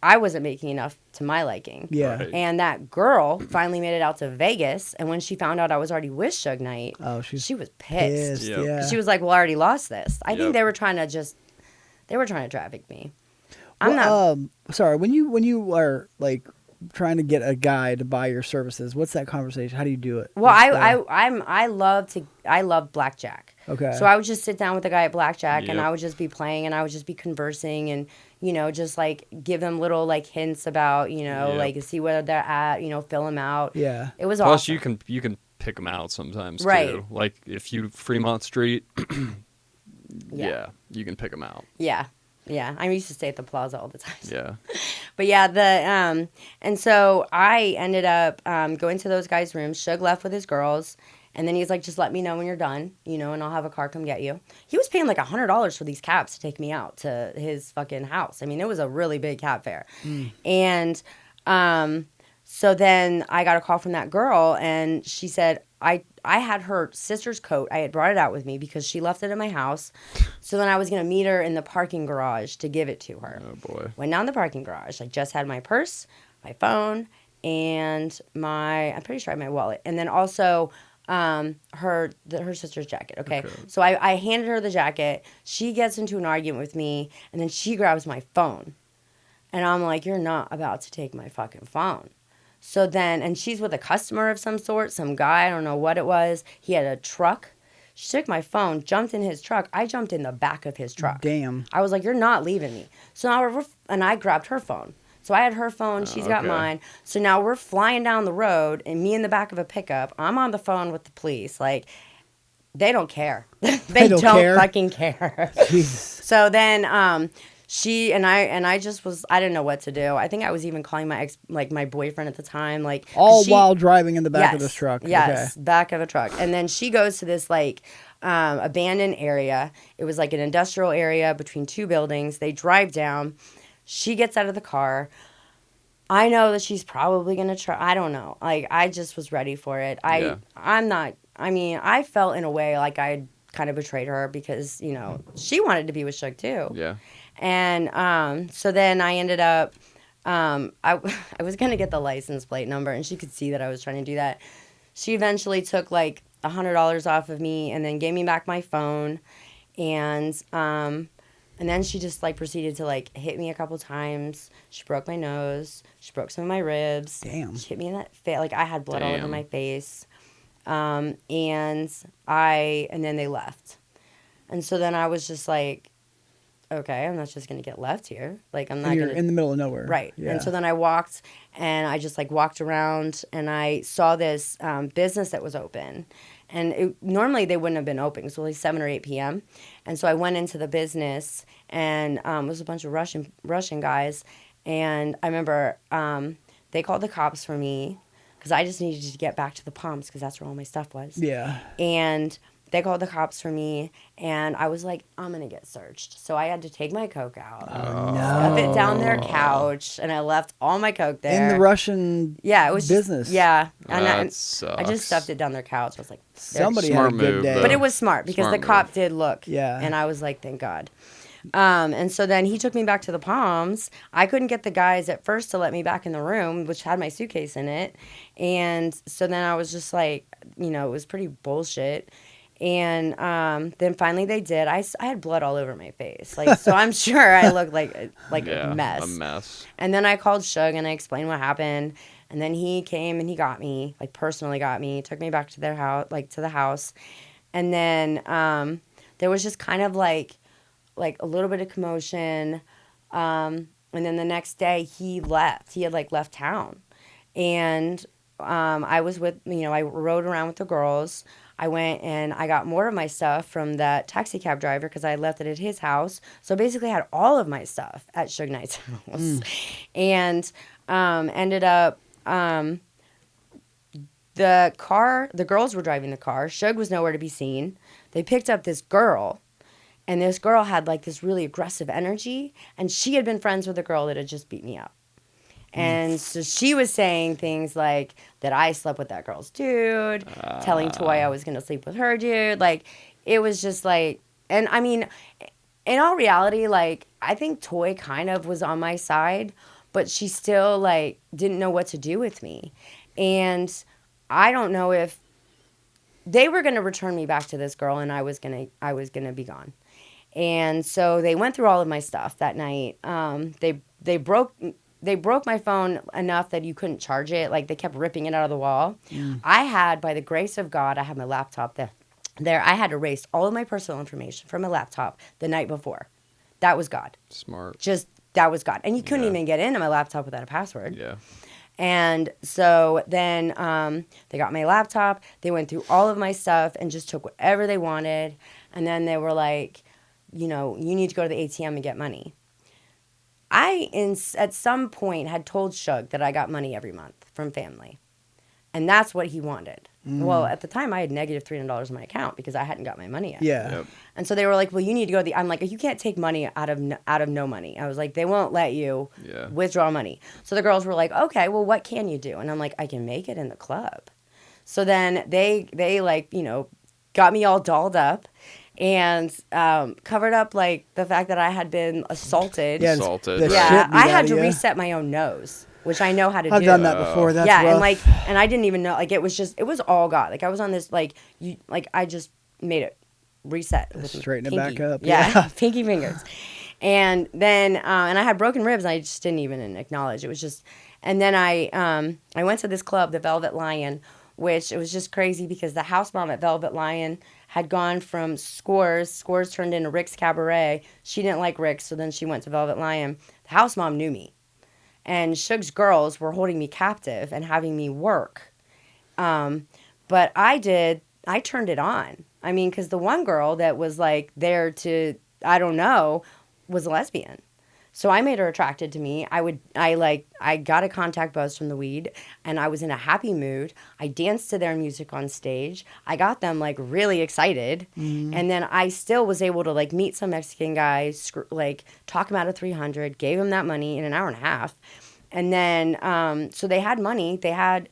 I wasn't making enough to my liking. Yeah. Right. And that girl finally made it out to Vegas, and when she found out I was already with Suge Knight, she was pissed. Yep. Yeah. She was like, "Well, I already lost this." I Yep. think they were trying to traffic me. Sorry. When you are trying to get a guy to buy your services, what's that conversation? How do you do it? Well, I love blackjack. Okay. So I would just sit down with the guy at blackjack, and Yep. I would just be playing, and I would just be conversing, and just give them little hints about Yep. see where they're at, fill them out. Yeah. It was Plus, awesome. you can pick them out sometimes Right. too. If you Fremont Street, Yeah. yeah, you can pick them out. Yeah. Yeah, I used to stay at the Plaza all the time. Yeah. But yeah, and so I ended up going to those guys' rooms. Suge left with his girls, and then he's like, "Just let me know when you're done, and I'll have a car come get you." He was paying $100 for these cabs to take me out to his fucking house. I mean, it was a really big cab fare. And so then I got a call from that girl, and she said, I had her sister's coat. I had brought it out with me because she left it in my house. So then I was going to meet her in the parking garage to give it to her. Oh boy. Went down the parking garage. I just had my purse, my phone, and I'm pretty sure I had my wallet. And then also her sister's jacket. Okay. So I handed her the jacket. She gets into an argument with me, and then she grabs my phone. And I'm like, you're not about to take my fucking phone. So then, and she's with a customer of some sort, some guy, I don't know what it was. He had a truck. She took my phone, jumped in his truck. I jumped in the back of his truck. Damn. I was like, you're not leaving me. So now and I grabbed her phone. So I had her phone, she's got mine. So now we're flying down the road, and me in the back of a pickup. I'm on the phone with the police. Like, they don't care. they don't fucking care. Jesus. So then, she and I just was, I didn't know what to do. I think I was even calling my boyfriend at the time, like all while driving in the back of this truck. Yes, back of a truck. And then she goes to this like abandoned area. It was like an industrial area between two buildings. They drive down. She gets out of the car. I know that she's probably gonna try. I don't know. Like, I just was ready for it. I'm not. I mean, I felt in a way like I kind of betrayed her because, you know, she wanted to be with Suge too. Yeah. And so then I ended up, I was going to get the license plate number, and she could see that I was trying to do that. She eventually took like $100 off of me and then gave me back my phone. And then she just like proceeded to like hit me a couple times. She broke my nose. She broke some of my ribs. Damn. She hit me in that face. Like, I had blood all over my face. And then they left. And so then I was just like, okay, I'm not just going to get left here. Like, I'm not going to... in the middle of nowhere. Right. Yeah. And so then I walked, and I just, like, walked around, and I saw this business that was open. And normally they wouldn't have been open. It was only 7 or 8 p.m. And so I went into the business, and it was a bunch of Russian guys. And I remember they called the cops for me because I just needed to get back to the Palms because that's where all my stuff was. Yeah. And... they called the cops for me, and I was like, I'm going to get searched. So I had to take my Coke out, stuff it down their couch, and I left all my Coke there. In the Russian business. And I just stuffed it down their couch. I was like, somebody had a good day. But it was smart because the cop did look. Yeah. And I was like, thank God. And so then he took me back to the Palms. I couldn't get the guys at first to let me back in the room, which had my suitcase in it. And so then I was just like, you know, it was pretty bullshit. And then finally they did. I had blood all over my face. Like, so I'm sure I looked like a mess. A mess. And then I called Suge and I explained what happened. And then he came and he got me, like personally got me, took me back to their house, like to the house. And then there was just kind of like a little bit of commotion. And then the next day he left. He had like left town. And I was with, you know, I rode around with the girls. I went and I got more of my stuff from that taxi cab driver because I had left it at his house. So basically I had all of my stuff at Suge Knight's house. And ended up, the girls were driving the car. Suge was nowhere to be seen. They picked up this girl, and this girl had like this really aggressive energy, and she had been friends with a girl that had just beat me up. And so she was saying things like that I slept with that girl's dude, telling Toy I was going to sleep with her dude. Like, it was just like, and I mean, in all reality, like, I think Toy kind of was on my side, but she still, like, didn't know what to do with me. And I don't know if they were going to return me back to this girl, and I was going to be gone. And so they went through all of my stuff that night. They broke my phone enough that you couldn't charge it. Like, they kept ripping it out of the wall. I had, by the grace of God, I had my laptop there. I had erased all of my personal information from my laptop the night before. That was God. Smart. Just, that was God. And you couldn't even get into my laptop without a password. Yeah. And so then they got my laptop. They went through all of my stuff and just took whatever they wanted. And then they were like, you know, you need to go to the ATM and get money. At some point, had told Suge that I got money every month from family. And that's what he wanted. Well, at the time, I had negative $300 in my account because I hadn't got my money yet. Yeah. Yep. And so they were like, well, you need to go to the... I'm like, you can't take money out of no money. I was like, they won't let you withdraw money. So the girls were like, okay, well, what can you do? And I'm like, I can make it in the club. So then they like, you know, got me all dolled up. And covered up like the fact that I had been assaulted. Yeah, assaulted. the Yeah, shit beat I out had of to ya. reset my own nose. which I know how to do. I've done that before. That's yeah, rough. and I didn't even know. Like, it was all God. Like, I was on this, I just made it reset. With straighten pinky. it back up. Yeah, pinky fingers. And then, and I had broken ribs, and I just didn't even acknowledge. It was just, and then I went to this club, the Velvet Lion, which it was just crazy because the house mom at Velvet Lion had gone from Scores turned into Rick's Cabaret. She didn't like Rick's, so then she went to Velvet Lion. The house mom knew me. And Suge's girls were holding me captive and having me work. But I turned it on. I mean, because the one girl that was like there to, I don't know, was a lesbian. So I made her attracted to me. I got a contact buzz from the weed, and I was in a happy mood. I danced to their music on stage. I got them like really excited. And then I still was able to like meet some Mexican guys, like talk him out of 300, gave him that money in an hour and a half. And then, so they had money. They had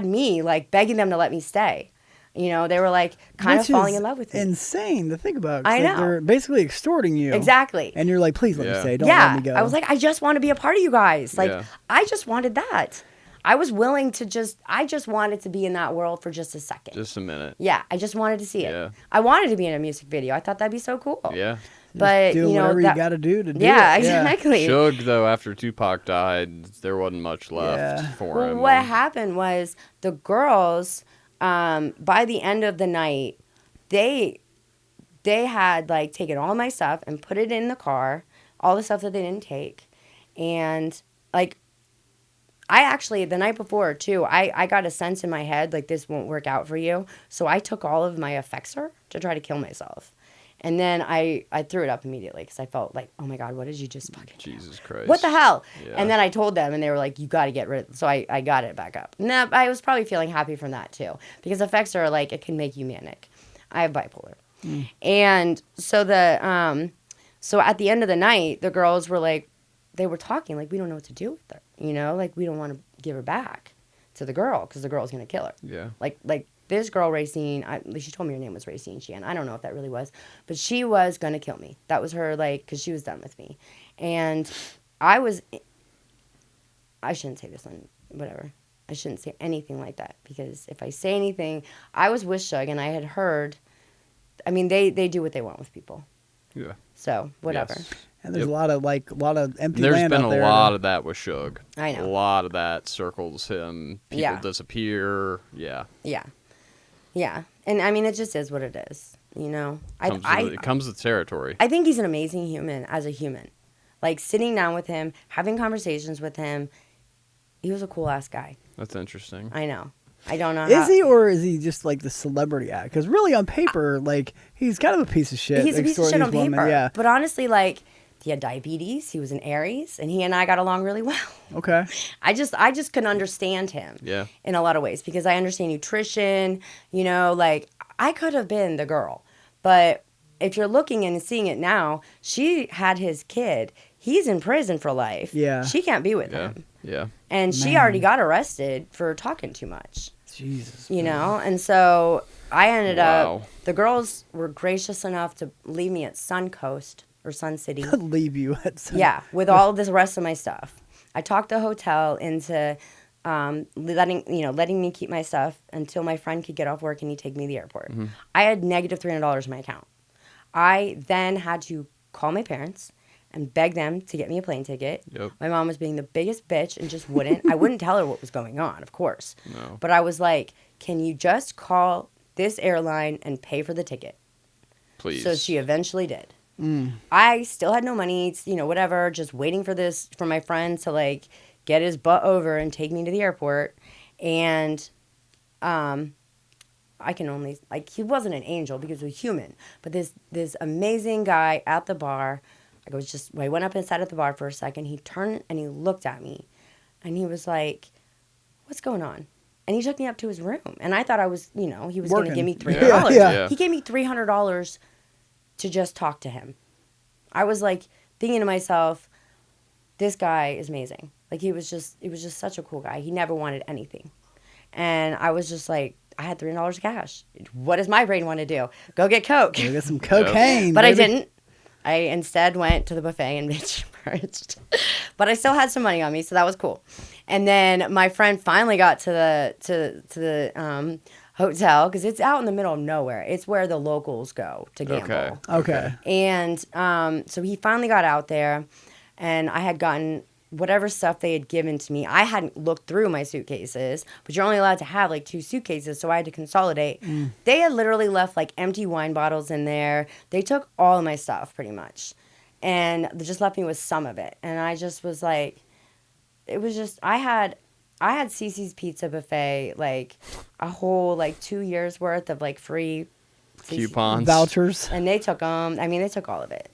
me like begging them to let me stay. You know, they were like kind of falling in love with me. Insane to think about. I know. Like, they're basically extorting you. Exactly. And you're like, please let me stay. Don't let me go. I was like, I just want to be a part of you guys. Like, I just wanted that. I was willing to I just wanted to be in that world for just a second. Just a minute. Yeah, I just wanted to see it. Yeah. I wanted to be in a music video. I thought that'd be so cool. Yeah. But, do whatever you got to do to do it. Yeah, exactly. Suge, though, after Tupac died, there wasn't much left for him. What happened was the girls, by the end of the night, they had like taken all my stuff and put it in the car, all the stuff that they didn't take. And like, I actually, the night before too, I got a sense in my head, like, this won't work out for you. So I took all of my Effexor to try to kill myself. And then I threw it up immediately because I felt like, oh my God, what did you just fucking do? Jesus Christ. What the hell? Yeah. And then I told them, and they were like, you got to get rid of it. So I got it back up. And I was probably feeling happy from that too, because Effexor, like, it can make you manic. I have bipolar. And so so at the end of the night, the girls were like, they were talking, like, we don't know what to do with her. You know, like, we don't want to give her back to the girl because the girl's going to kill her. Yeah. Like this girl, Racine, she told me her name was Racine Sheehan. I don't know if that really was. But she was going to kill me. That was her, like, because she was done with me. And I shouldn't say this on whatever. I shouldn't say anything like that. Because if I say anything, I was with Suge, and I had heard, I mean, they do what they want with people. Yeah. So, whatever. Yes. And there's a lot of empty There's land been out there. a lot of that with Suge. I know. A lot of that circles him. People disappear. Yeah. Yeah. Yeah. And I mean, it just is what it is. You know? It comes with territory. I think he's an amazing human as a human. Like, sitting down with him, having conversations with him, he was a cool ass guy. That's interesting. I know. I don't know. Is he, or is he just like the celebrity act? Because really, on paper, like, he's kind of a piece of shit. He's a piece of shit on paper. Yeah. But honestly, like, he had diabetes. He was an Aries, and he and I got along really well. Okay. I just couldn't understand him. Yeah. In a lot of ways, because I understand nutrition. You know, like, I could have been the girl, but if you're looking and seeing it now, she had his kid. He's in prison for life. Yeah. She can't be with him. Yeah. And she already got arrested for talking too much. Jesus. You know? And so I ended up, the girls were gracious enough to leave me at Suncoast or Sun City. Leave you at Sun. Yeah, with all this rest of my stuff. I talked the hotel into letting me keep my stuff until my friend could get off work and he'd take me to the airport. Mm-hmm. I had negative $300 in my account. I then had to call my parents and beg them to get me a plane ticket. Yep. My mom was being the biggest bitch and just wouldn't. I wouldn't tell her what was going on, of course. No. But I was like, can you just call this airline and pay for the ticket? Please. So she eventually did. I still had no money, whatever, just waiting for my friend to, like, get his butt over and take me to the airport. And I can only, like, he wasn't an angel because he was human. But this amazing guy at the bar, I went up and sat at the bar for a second. He turned and he looked at me. And he was like, what's going on? And he took me up to his room. And I thought I was, he was going to give me $300. Yeah. He gave me $300 to just talk to him. I was like thinking to myself, this guy is amazing. Like, he was just such a cool guy. He never wanted anything. And I was just like, I had $300 cash. What does my brain want to do? Go get Coke. Go get some cocaine. But baby. I didn't. I instead went to the buffet and bitch purged. but I still had some money on me, so that was cool. And then my friend finally got to the hotel, because it's out in the middle of nowhere. It's where the locals go to gamble. Okay. And so he finally got out there, and I had gotten whatever stuff they had given to me. I hadn't looked through my suitcases, but you're only allowed to have like 2 suitcases, so I had to consolidate. They had literally left like empty wine bottles in there. They took all of my stuff pretty much, and they just left me with some of it. And I just was like, it was just, I had Cece's Pizza Buffet, like a whole like 2 years worth of like free coupons, vouchers, and they took them. I mean, they took all of it.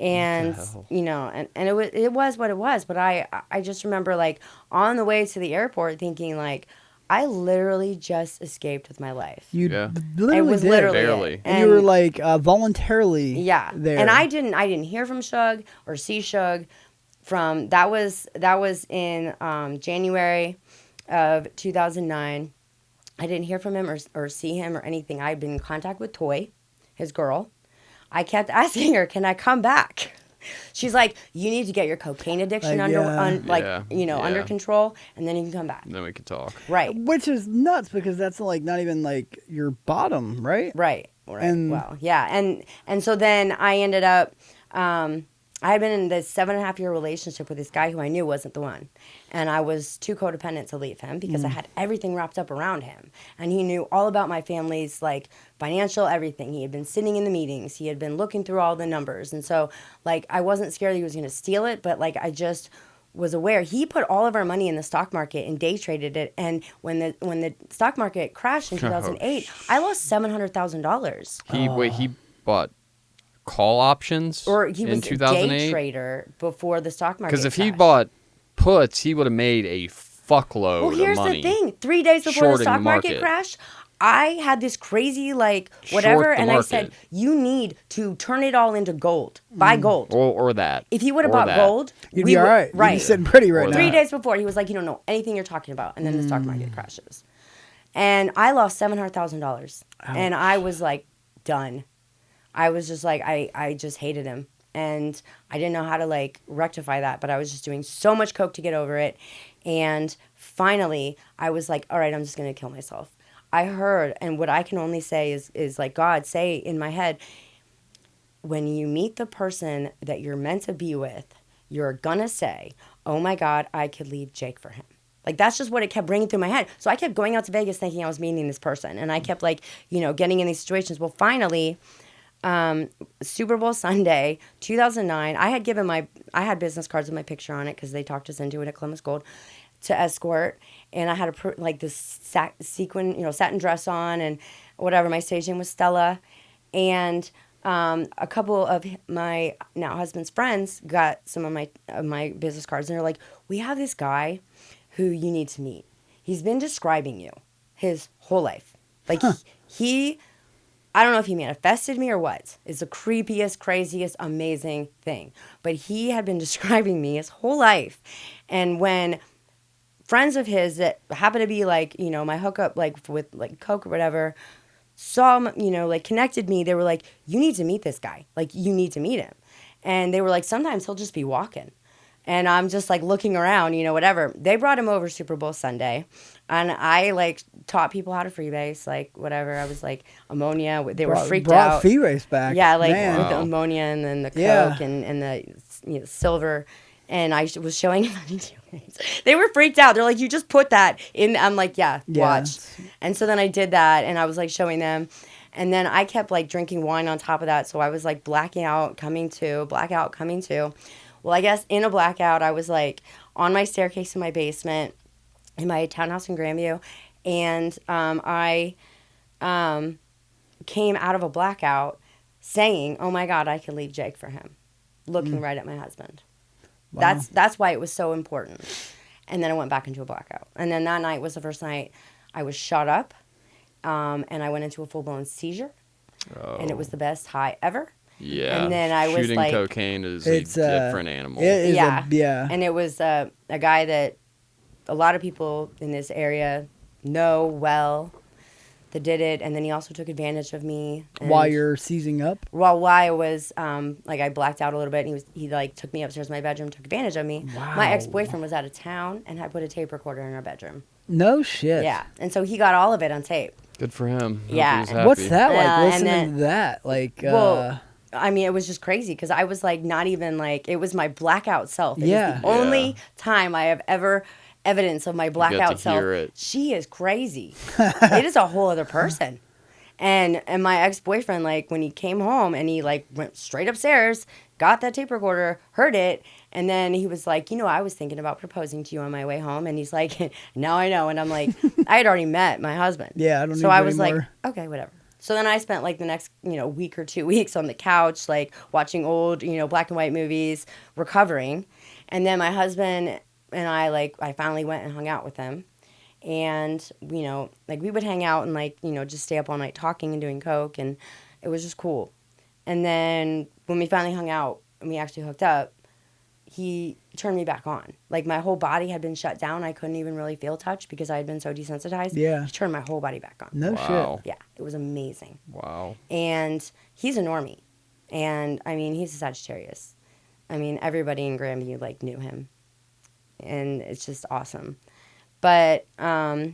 And, you know, and it was what it was. But I just remember, like, on the way to the airport thinking, like, I literally just escaped with my life. You literally it was did. literally Barely. it. And you were, like, voluntarily there. And I didn't hear from Suge or see Suge from, that was in January of 2009. I didn't hear from him or see him or anything. I had been in contact with Toy, his girl. I kept asking her, can I come back? She's like, you need to get your cocaine addiction under control, and then you can come back. And then we can talk. Right. Which is nuts, because that's like not even like your bottom, right? Right. And well, yeah. And so then I ended up, I had been in this 7.5-year relationship with this guy who I knew wasn't the one. And I was too codependent to leave him because I had everything wrapped up around him. And he knew all about my family's, like, financial everything. He had been sitting in the meetings. He had been looking through all the numbers. And so, like, I wasn't scared he was going to steal it, but, like, I just was aware. He put all of our money in the stock market and day traded it. And when the stock market crashed in 2008, I lost $700,000. He bought call options or he was in 2008? A day trader before the stock market. Because if he bought puts, he would have made a fuckload of money. Well, here's the thing. 3 days before the stock market crashed, I had this crazy, like, whatever, and I said, you need to turn it all into gold. Buy gold. Or that. If he would have bought gold, you'd be all right. Right. You'd be sitting pretty right now. 3 days before, he was like, you don't know anything you're talking about. And then the stock market crashes. And I lost $700,000. And I was, like, done. I was just like, I just hated him. And I didn't know how to, like, rectify that. But I was just doing so much coke to get over it. And finally, I was like, all right, I'm just going to kill myself. I heard, and what I can only say is like God say in my head, when you meet the person that you're meant to be with, you're going to say, oh, my God, I could leave Jake for him. Like, that's just what it kept bringing through my head. So I kept going out to Vegas thinking I was meeting this person. And I kept, like, you know, getting in these situations. Well, finally, Super Bowl Sunday, 2009, I had business cards with my picture on it because they talked us into it at Columbus Gold to escort. And I had this satin dress on and whatever. My stage name was Stella. And a couple of my now husband's friends got some of my business cards. And they're like, we have this guy who you need to meet. He's been describing you his whole life. Like, I don't know if he manifested me or what. It's the creepiest, craziest, amazing thing. But he had been describing me his whole life. And when friends of his that happened to be, like, you know, my hookup, like, with, like, coke or whatever, saw him, you know, like, connected me. They were like, you need to meet this guy. Like, you need to meet him. And they were like, sometimes he'll just be walking. And I'm just, like, looking around, you know, whatever. They brought him over Super Bowl Sunday. And I, like, taught people how to freebase, like, whatever. I was, like, ammonia. They were freaked out. Brought freebase back. Yeah, like, Man. with the ammonia and then the coke and the, you know, silver. And I was showing them. They were freaked out. They're like, you just put that in. I'm like, yeah, watch. And so then I did that, and I was, like, showing them. And then I kept, like, drinking wine on top of that. So I was, like, blackout, coming to. Well, I guess in a blackout, I was, like, on my staircase in my basement in my townhouse in Grandview. And I came out of a blackout saying, oh, my God, I could leave Jake for him, looking right at my husband. Wow. That's why it was so important. And then I went back into a blackout. And then that night was the first night I was shot up, and I went into a full-blown seizure. Oh. And it was the best high ever. Yeah. And then I was shooting like, cocaine is a different animal. And it was a guy that a lot of people in this area know well. that did it, and then he also took advantage of me. While you're seizing up? While I was, like, I blacked out a little bit, and he like, took me upstairs to my bedroom, took advantage of me. Wow. My ex-boyfriend was out of town and had put a tape recorder in our bedroom. No shit. Yeah, and so he got all of it on tape. Good for him. Hope Yeah. he was What's happy. that like? And Listening then- to that, like, Well, I mean, it was just crazy because I was like, not even like, it was my blackout self. It Yeah. is the only time I have ever evidence of my blackout to self. hear it. She is crazy. It is a whole other person. And my ex-boyfriend, like, when he came home and he, like, went straight upstairs, got that tape recorder, heard it, and then he was like, I was thinking about proposing to you on my way home. And he's like, now I know. And I'm like, I had already met my husband. Yeah, I don't So need I you was anymore. like, okay, whatever. So then I spent, like, the next, week or 2 weeks on the couch, like, watching old, black and white movies, recovering. And then my husband and I finally went and hung out with him. And, like, we would hang out and, like, just stay up all night talking and doing coke, and it was just cool. And then when we finally hung out and we actually hooked up, he turned me back on. Like, my whole body had been shut down. I couldn't even really feel touch because I had been so desensitized. Yeah. He turned my whole body back on. No Wow. shit. Yeah, it was amazing. Wow. And he's a normie. And, I mean, he's a Sagittarius. I mean, everybody in Grandview, like, knew him. And it's just awesome. But I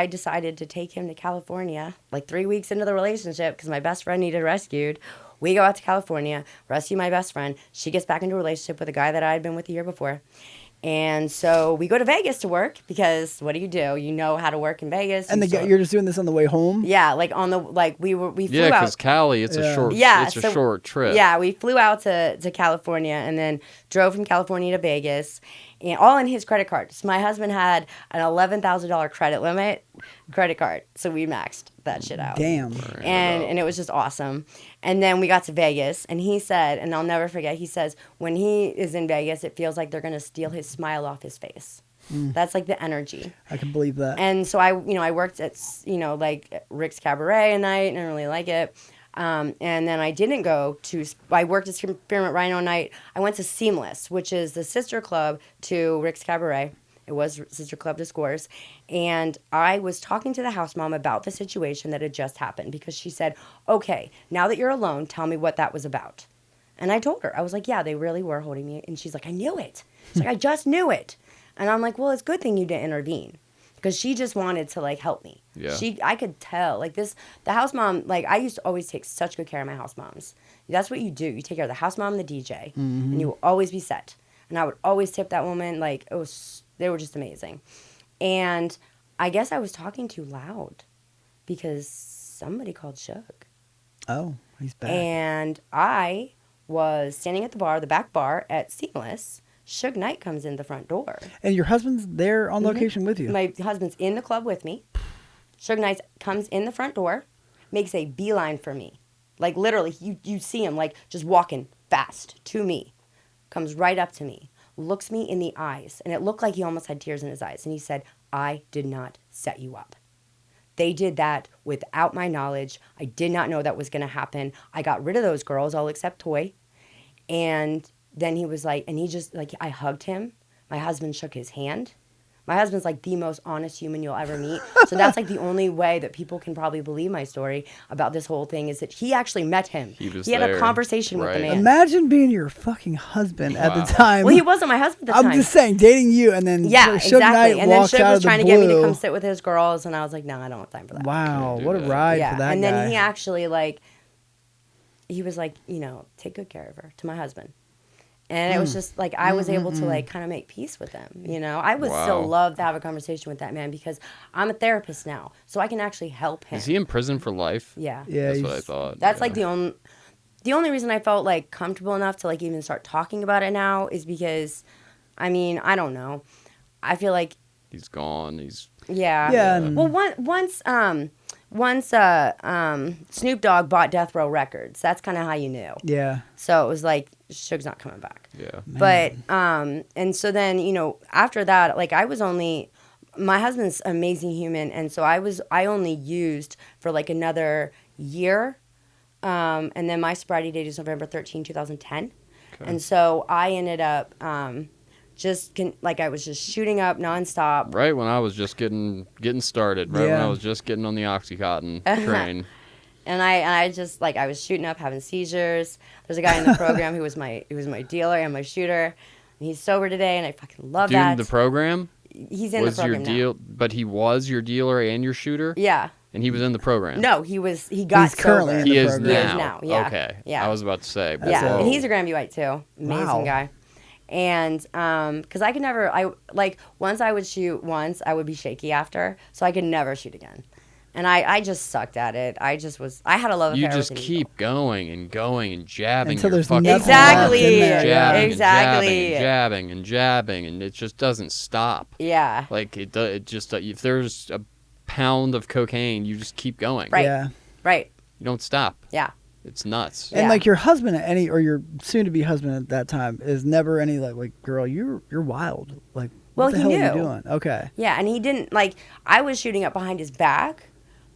decided to take him to California, like 3 weeks into the relationship, because my best friend needed rescued. We go out to California, rescue my best friend. She gets back into a relationship with a guy that I had been with the year before. And so we go to Vegas to work, because what do? You know how to work in Vegas. And you're just doing this on the way home? Yeah, like on the, like we flew Yeah, out. because Cali, it's a short. Yeah, it's a so- short trip. Yeah, we flew out to California and then drove from California to Vegas, and all in his credit card. So my husband had an $11,000 credit card, so we maxed that shit out. Damn. And it was just awesome. And then we got to Vegas, and he said, and I'll never forget, he says, when he is in Vegas, it feels like they're going to steal his smile off his face. That's like the energy. I can believe that. And so I worked at, like Rick's Cabaret a night, and I didn't really like it. And then I didn't go to, I worked at Spearmint Rhino night. I went to Seamless, which is the sister club to Rick's Cabaret. It was sister club to Scores. And I was talking to the house mom about the situation that had just happened, because she said, okay, now that you're alone, tell me what that was about. And I told her, I was like, yeah, they really were holding me. And she's like, I knew it. She's like, I just knew it. And I'm like, well, it's a good thing you didn't intervene, because she just wanted to, like, help me. Yeah. I could tell, like, the house mom, like, I used to always take such good care of my house moms. That's what you do. You take care of the house mom and the DJ, and you will always be set. And I would always tip that woman. Like, they were just amazing. And I guess I was talking too loud, because somebody called Suge. Oh, he's back. And I was standing at the back bar at Seamless. Suge Knight comes in the front door. And your husband's there on location with you? My husband's in the club with me. Suge Knight comes in the front door, makes a beeline for me. Like, literally, you see him, like, just walking fast to me. Comes right up to me, looks me in the eyes, and it looked like he almost had tears in his eyes. And he said, I did not set you up. They did that without my knowledge. I did not know that was going to happen. I got rid of those girls, all except Toy. And then he was like, and he just, like, I hugged him. My husband shook his hand. My husband's, like, the most honest human you'll ever meet. So that's, like, the only way that people can probably believe my story about this whole thing, is that he actually met him. He was had there. a conversation with the Right. man. Imagine being your fucking husband at the time. Well, he wasn't my husband at the time. I'm just saying, dating you, and then Yeah, Suge Knight exactly. And then walks Suge out was of the trying to get me to blue. come sit with his girls, and I was like, no, I don't have time for that. Wow, Can't do what a that. ride Yeah, for that and guy. then he actually, like, he was like, take good care of her, to my husband. And it was just like, I was able to, like, kind of make peace with him. I would still Wow. love to have a conversation with that man, because I'm a therapist now, so I can actually help him. Is he in prison for life? Yeah. Yeah, That's what I he's- thought. That's yeah. like the only reason I felt, like, comfortable enough to, like, even start talking about it now is because, I mean, I don't know. I feel like, He's gone. He's yeah. Yeah, and- Well, once Snoop Dogg bought Death Row Records, that's kind of how you knew. Yeah. So it was like, Suge's not coming back. yeah. But, and so then, after that, like, my husband's an amazing human. And so I only used for, like, another year. And then my sobriety date is November 13, 2010. Okay. And so I ended up I was just shooting up nonstop. Right when I was just getting started. Right when Yeah. I was just getting on the Oxycontin train. And I just like I was shooting up, having seizures. There's a guy in the program who was my dealer and my shooter. And he's sober today, and I fucking love Dude, that. the program He's in was the program your deal, now. but he was your dealer and your shooter. Yeah. And he was in the program. No, he got He's currently sober. in He the is program. He is now. now, yeah. Okay. Yeah. I was about to say. But Yeah, whoa. and he's a Grammy White too. Amazing Wow. guy. And because I could never, once I would shoot once, I would be shaky after, so I could never shoot again. And I just sucked at it. I had a love affair. You with just the keep going and jabbing Until your there's fucking nothing Exactly. left in there. jabbing Exactly. and jabbing and jabbing, and it just doesn't stop. Yeah. Like it just if there's a pound of cocaine, you just keep going. Right. Yeah. Right. You don't stop. Yeah. It's nuts. And Yeah. like your husband or your soon-to-be husband at that time is never any like girl, you're wild. Like, Well, what the he hell are you knew. doing? Okay. Yeah, and he didn't I was shooting up behind his back,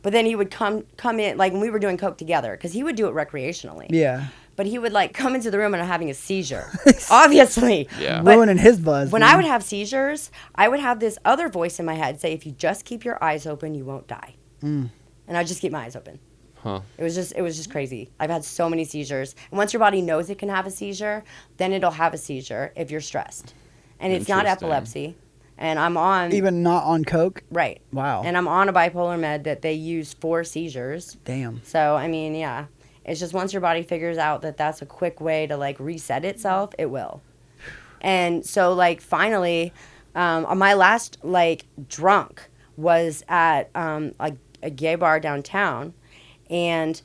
but then he would come in when we were doing coke together because he would do it recreationally. Yeah. But he would come into the room and I'm having a seizure, obviously. Yeah. But Ruining his buzz. when man. I would have seizures, I would have this other voice in my head say, "If you just keep your eyes open, you won't die." And I'd just keep my eyes open. Huh. It was just crazy. I've had so many seizures, and once your body knows it can have a seizure, then it'll have a seizure if you're stressed, and it's not Interesting. epilepsy. And I'm on even not on coke. right. Wow. And I'm on a bipolar med that they use for seizures. Damn. So I mean, yeah, it's just once your body figures out that that's a quick way to reset itself, it will. And so finally, my last drunk was at a gay bar downtown, and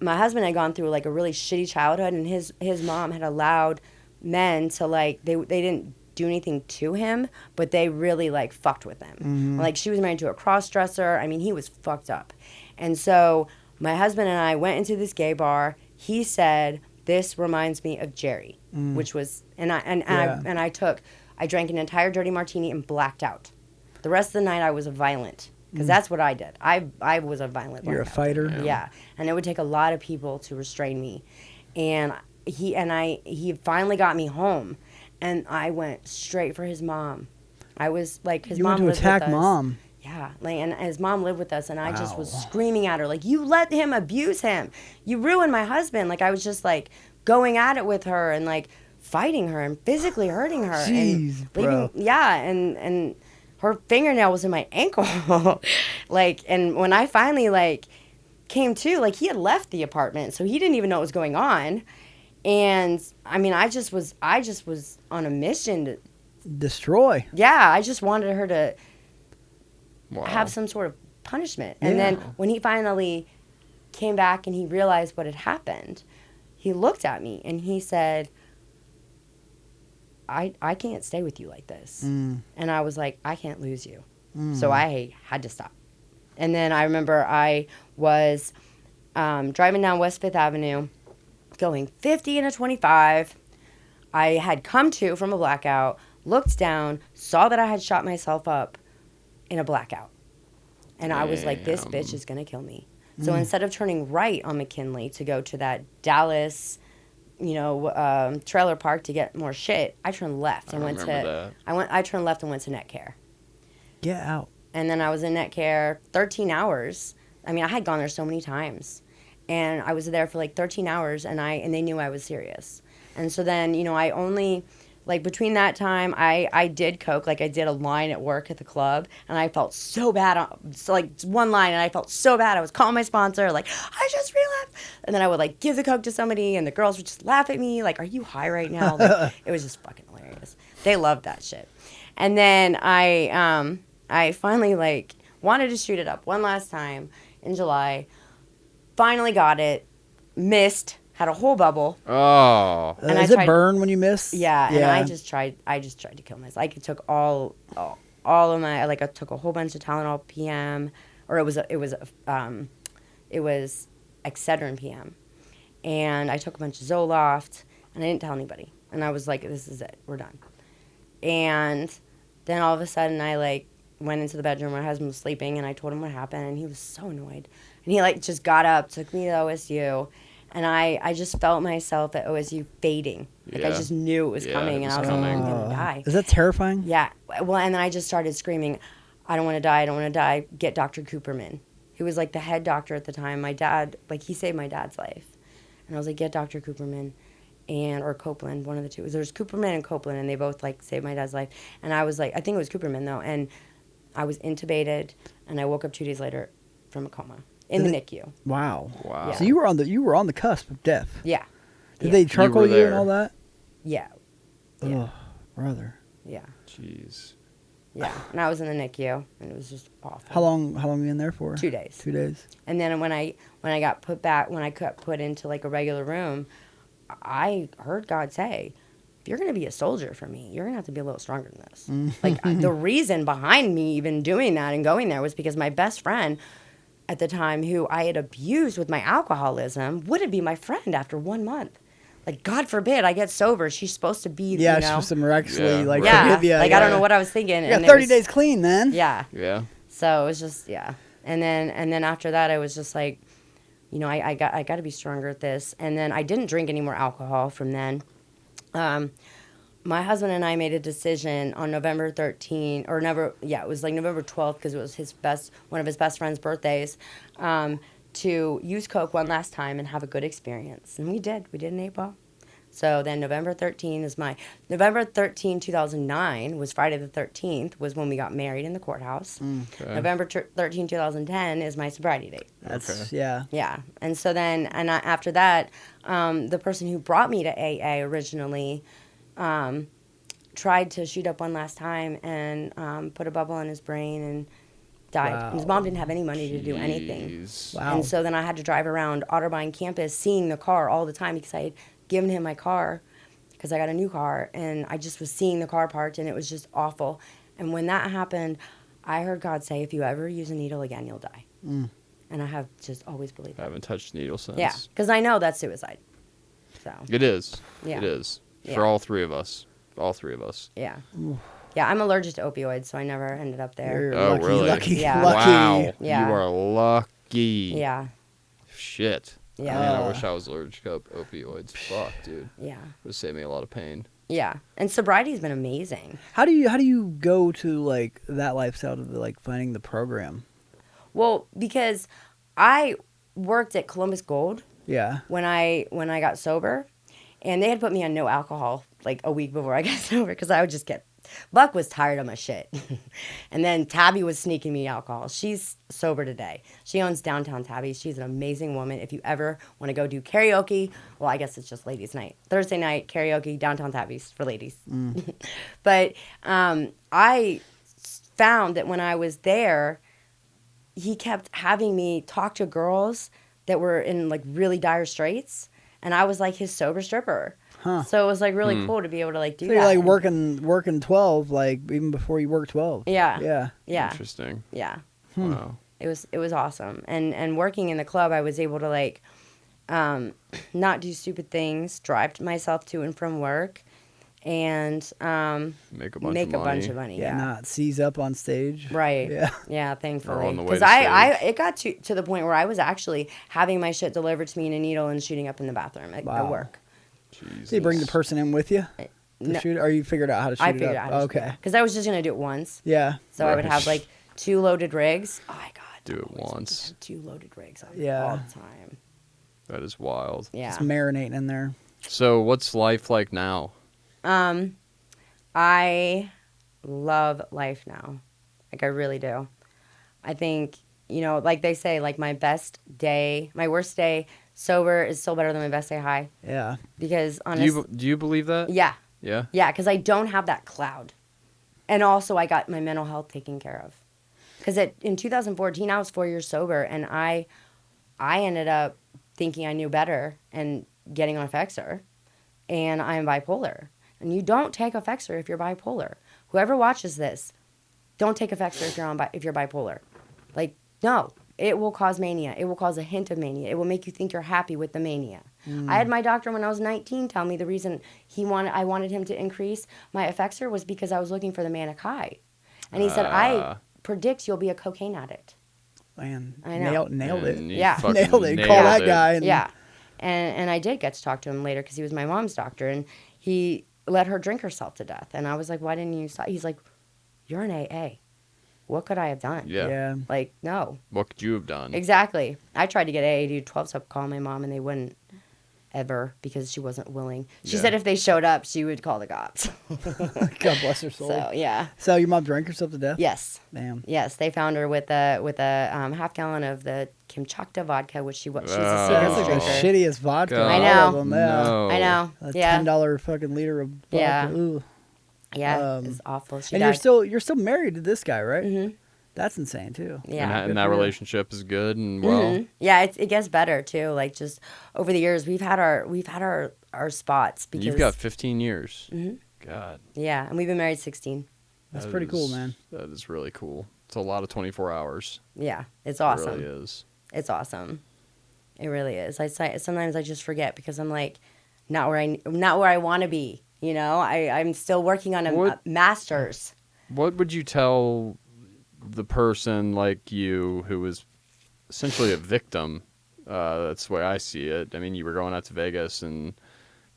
my husband had gone through a really shitty childhood, and his mom had allowed men to they didn't do anything to him, but they really fucked with him. She was married to a cross-dresser. I mean, he was fucked up. And so my husband and I went into this gay bar. He said, "This reminds me of Jerry," which was I drank an entire dirty martini and blacked out. The rest of the night I was violent because that's what I did. I was a violent. You're a blackout. fighter. Yeah, and it would take a lot of people to restrain me, and he finally got me home. And I went straight for his mom. I was his You mom went to lived attack with us. mom. Yeah, and his mom lived with us, and I just was Wow. screaming at her, "You let him abuse him. You ruined my husband." I was just going at it with her and fighting her and physically hurting her. Jeez, and bro. Yeah, and her fingernail was in my ankle. And when I finally came to, he had left the apartment, so he didn't even know what was going on. And I mean, I just was on a mission to, Destroy. yeah, I just wanted her to Wow. have some sort of punishment. And Yeah. then when he finally came back and he realized what had happened, he looked at me and he said, I can't stay with you like this. And I was like, I can't lose you. So I had to stop. And then I remember I was driving down West 5th Avenue, going 50 and a 25. I had come to from a blackout, looked down, saw that I had shot myself up in a blackout. And I was like, this bitch is going to kill me. So instead of turning right on McKinley to go to that Dallas, trailer park to get more shit, I turned left and went to remember that. I turned left and went to Netcare. Get out. And then I was in Netcare 13 hours. I mean, I had gone there so many times. And I was there for 13 hours, and they knew I was serious. And so then, I only, between that time, I did coke. I did a line at work at the club, and I felt so bad. One line, and I felt so bad. I was calling my sponsor, I just relapsed. And then I would, give the coke to somebody, and the girls would just laugh at me, are you high right now? It was just fucking hilarious. They loved that shit. And then I finally, wanted to shoot it up one last time in July. Finally got it, missed, had a whole bubble. Oh. And Does I it tried- burn when you miss? Yeah, and I just tried to kill myself. I took all of my, I took a whole bunch of Tylenol PM, or it was Excedrin PM, and I took a bunch of Zoloft, and I didn't tell anybody. And I was like, this is it, we're done. And then all of a sudden, I went into the bedroom. My husband was sleeping, and I told him what happened, and he was so annoyed. And he just got up, took me to OSU, And I just felt myself at OSU fading. Like I just knew it was coming, and I was like, I'm gonna die. Is that terrifying? Yeah. Well, and then I just started screaming, I don't want to die. I don't want to die. Get Dr. Cooperman. He was like the head doctor at the time. My dad, like he saved my dad's life. And I was like, get Dr. Cooperman or Copeland, one of the two. There's Cooperman and Copeland, and they both like saved my dad's life. And I was like, I think it was Cooperman though. And I was intubated, and I woke up 2 days later from a coma in the NICU. Wow. Wow. Yeah. So you were on the cusp of death. Yeah. Did they charcoal you and all that? Yeah. Oh, brother. Yeah. Jeez. Yeah. And I was in the NICU, and it was just awful. How long were you in there for? 2 days. 2 days. And then when I got put into like a regular room, I heard God say, if you're going to be a soldier for me, you're going to have to be a little stronger than this. Like the reason behind me even doing that and going there was because my best friend at the time, who I had abused with my alcoholism, wouldn't be my friend after 1 month. Like, God forbid I get sober. She's supposed to be, Yeah, you know. she's supposed to miraculously, Yeah, like, right. forgive you. Like, I don't know what I was thinking. You got and 30 days clean, then. Yeah. Yeah. So it was just, yeah. And then after that, I was just like, you know, I got to be stronger at this. And then I didn't drink any more alcohol from then. My husband and I made a decision on November 13, or never, yeah, it was like November 12th because it was one of his best friend's birthdays, to use Coke one last time and have a good experience. And we did. We did an 8-ball. So then November 13, 2009 was Friday the 13th, was when we got married in the courthouse. Okay. November 13, 2010 is my sobriety date. That's, yeah. Yeah. And so then, after that, the person who brought me to AA originally tried to shoot up one last time and put a bubble in his brain and died. Wow. His mom didn't have any money to do anything. Jeez. Wow. And so then I had to drive around Otterbein campus seeing the car all the time because I had given him my car because I got a new car, and I just was seeing the car parked, and it was just awful. And when that happened, I heard God say, if you ever use a needle again, you'll die. And I have just always believed I that. haven't touched a needle since. Yeah, because I know that's suicide. So. It is. Yeah. It is. Yeah. For all three of us. All three of us. Yeah. Yeah, I'm allergic to opioids, so I never ended up there. You're Oh, lucky, really? lucky, Yeah. lucky. Wow. Yeah. You are lucky. Yeah. Shit. Yeah. Man, I wish I was allergic to opioids. Fuck, dude. Yeah. It would save me a lot of pain. Yeah. And sobriety's been amazing. How do you go to like that lifestyle to like finding the program? Well, because I worked at Columbus Gold Yeah. when I got sober, and they had put me on no alcohol like a week before I got sober because I would just get. Buck was tired of my shit. And then Tabby was sneaking me alcohol. She's sober today. She owns Downtown Tabby. She's an amazing woman. If you ever want to go do karaoke, well, I guess it's just ladies' night. Thursday night, karaoke, Downtown Tabby's for ladies. But I found that when I was there, he kept having me talk to girls that were in like really dire straits. And I was like his sober stripper. Huh. So it was like really cool to be able to like do So that. you're like working 12, like even before you work 12. Yeah. Yeah. Yeah. Interesting. Yeah. Wow. It was awesome. And working in the club, I was able to like not do stupid things, drive myself to and from work, and Make a bunch of money. Yeah. Not seize up on stage. Right. Yeah. Yeah, thankfully. Or on the way Because to it got to the point where I was actually having my shit delivered to me in a needle and shooting up in the bathroom at work. Jesus. So you bring the person in with you to No. shoot, or you figured out how to shoot I it figured up? out how to Okay. Because I was just going to do it once. Yeah. So I would Right. have like 2 loaded rigs. Oh, my God. Do it always once. have 2 loaded rigs on Yeah. all the time. That is wild. Yeah. Just marinating in there. So what's life like now? I love life now. Like, I really do. I think, you know, like they say, like my worst day sober is still better than my best day high. Yeah. Because Do you believe that? yeah. Yeah. Yeah, because I don't have that cloud. And also I got my mental health taken care of. Because in 2014, I was 4 years sober, and I ended up thinking I knew better and getting on Effexor, and I am bipolar. And you don't take Effexor if you're bipolar. Whoever watches this, don't take Effexor if you're bipolar. Like, no. It will cause mania. It will cause a hint of mania. It will make you think you're happy with the mania. I had my doctor when I was 19 tell me the reason I wanted him to increase my Effexor was because I was looking for the manic high. And he said, I predict you'll be a cocaine addict. Man. I know. Nailed it. And you Yeah. fucking Nailed it. Call that guy. And Yeah. And I did get to talk to him later because he was my mom's doctor, and he let her drink herself to death. And I was like, why didn't you stop? He's like, you're an AA. What could I have done? Yeah. Like, no. What could you have done? Exactly. I tried to get AA to do 12-step, call my mom, and they wouldn't ever because she wasn't willing. She said if they showed up, she would call the cops. God bless her soul. So, yeah. So your mom drank herself to death? Yes. Damn. Yes, they found her with a half gallon of the Kimchakta vodka, which she's a Oh. secret That's like the drinker. shittiest vodka. God. I know. All of them, yeah. No. I know. A Yeah. $10 fucking liter of vodka. Yeah. Ooh. Yeah, it's awful. She And died. you're still married to this guy, right? Mhm. That's insane too. Yeah. And that relationship is good and well. Mhm. Yeah, it gets better too. Like just over the years, we've had our spots because You've got 15 years. Mhm. God. Yeah, and we've been married 16. That's That pretty cool, is- man. That is really cool. It's a lot of 24 hours. Yeah, it's It awesome. really is. It's awesome. It really is. Sometimes I just forget because I'm like not where I want to be. You know, I'm still working on a What- master's. What would you tell the person like you who was essentially a victim? That's the way I see it. I mean, you were going out to Vegas and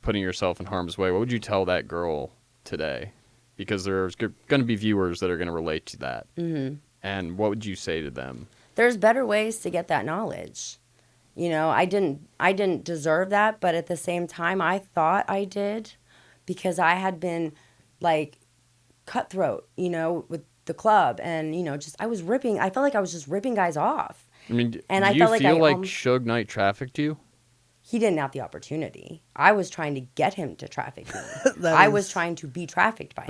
putting yourself in harm's way. What would you tell that girl today? Because there's going to be viewers that are going to relate to that. Mm-hmm. And what would you say to them? There's better ways to get that knowledge. You know, I didn't deserve that, but at the same time, I thought I did because I had been like cutthroat, you know, with the club, and you know, I felt like I was just ripping guys off. I mean, And do I you felt like feel I like Suge Knight trafficked you? He didn't have the opportunity. I was trying to get him to traffic me. I was trying to be trafficked by him.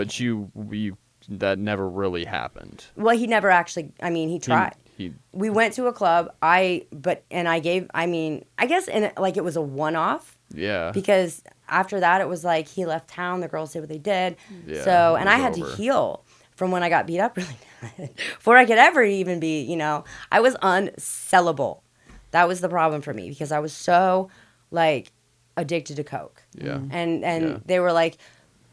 But that never really happened. Well, he never actually. I mean, he tried. We went to a club. I guess it was a one-off. Yeah. Because after that, it was like he left town. The girls did what they did. Yeah, So, it and I was had to over. heal from when I got beat up really bad before I could ever even be. You know, I was unsellable. That was the problem for me because I was so like addicted to coke. Yeah. And Yeah. they were like,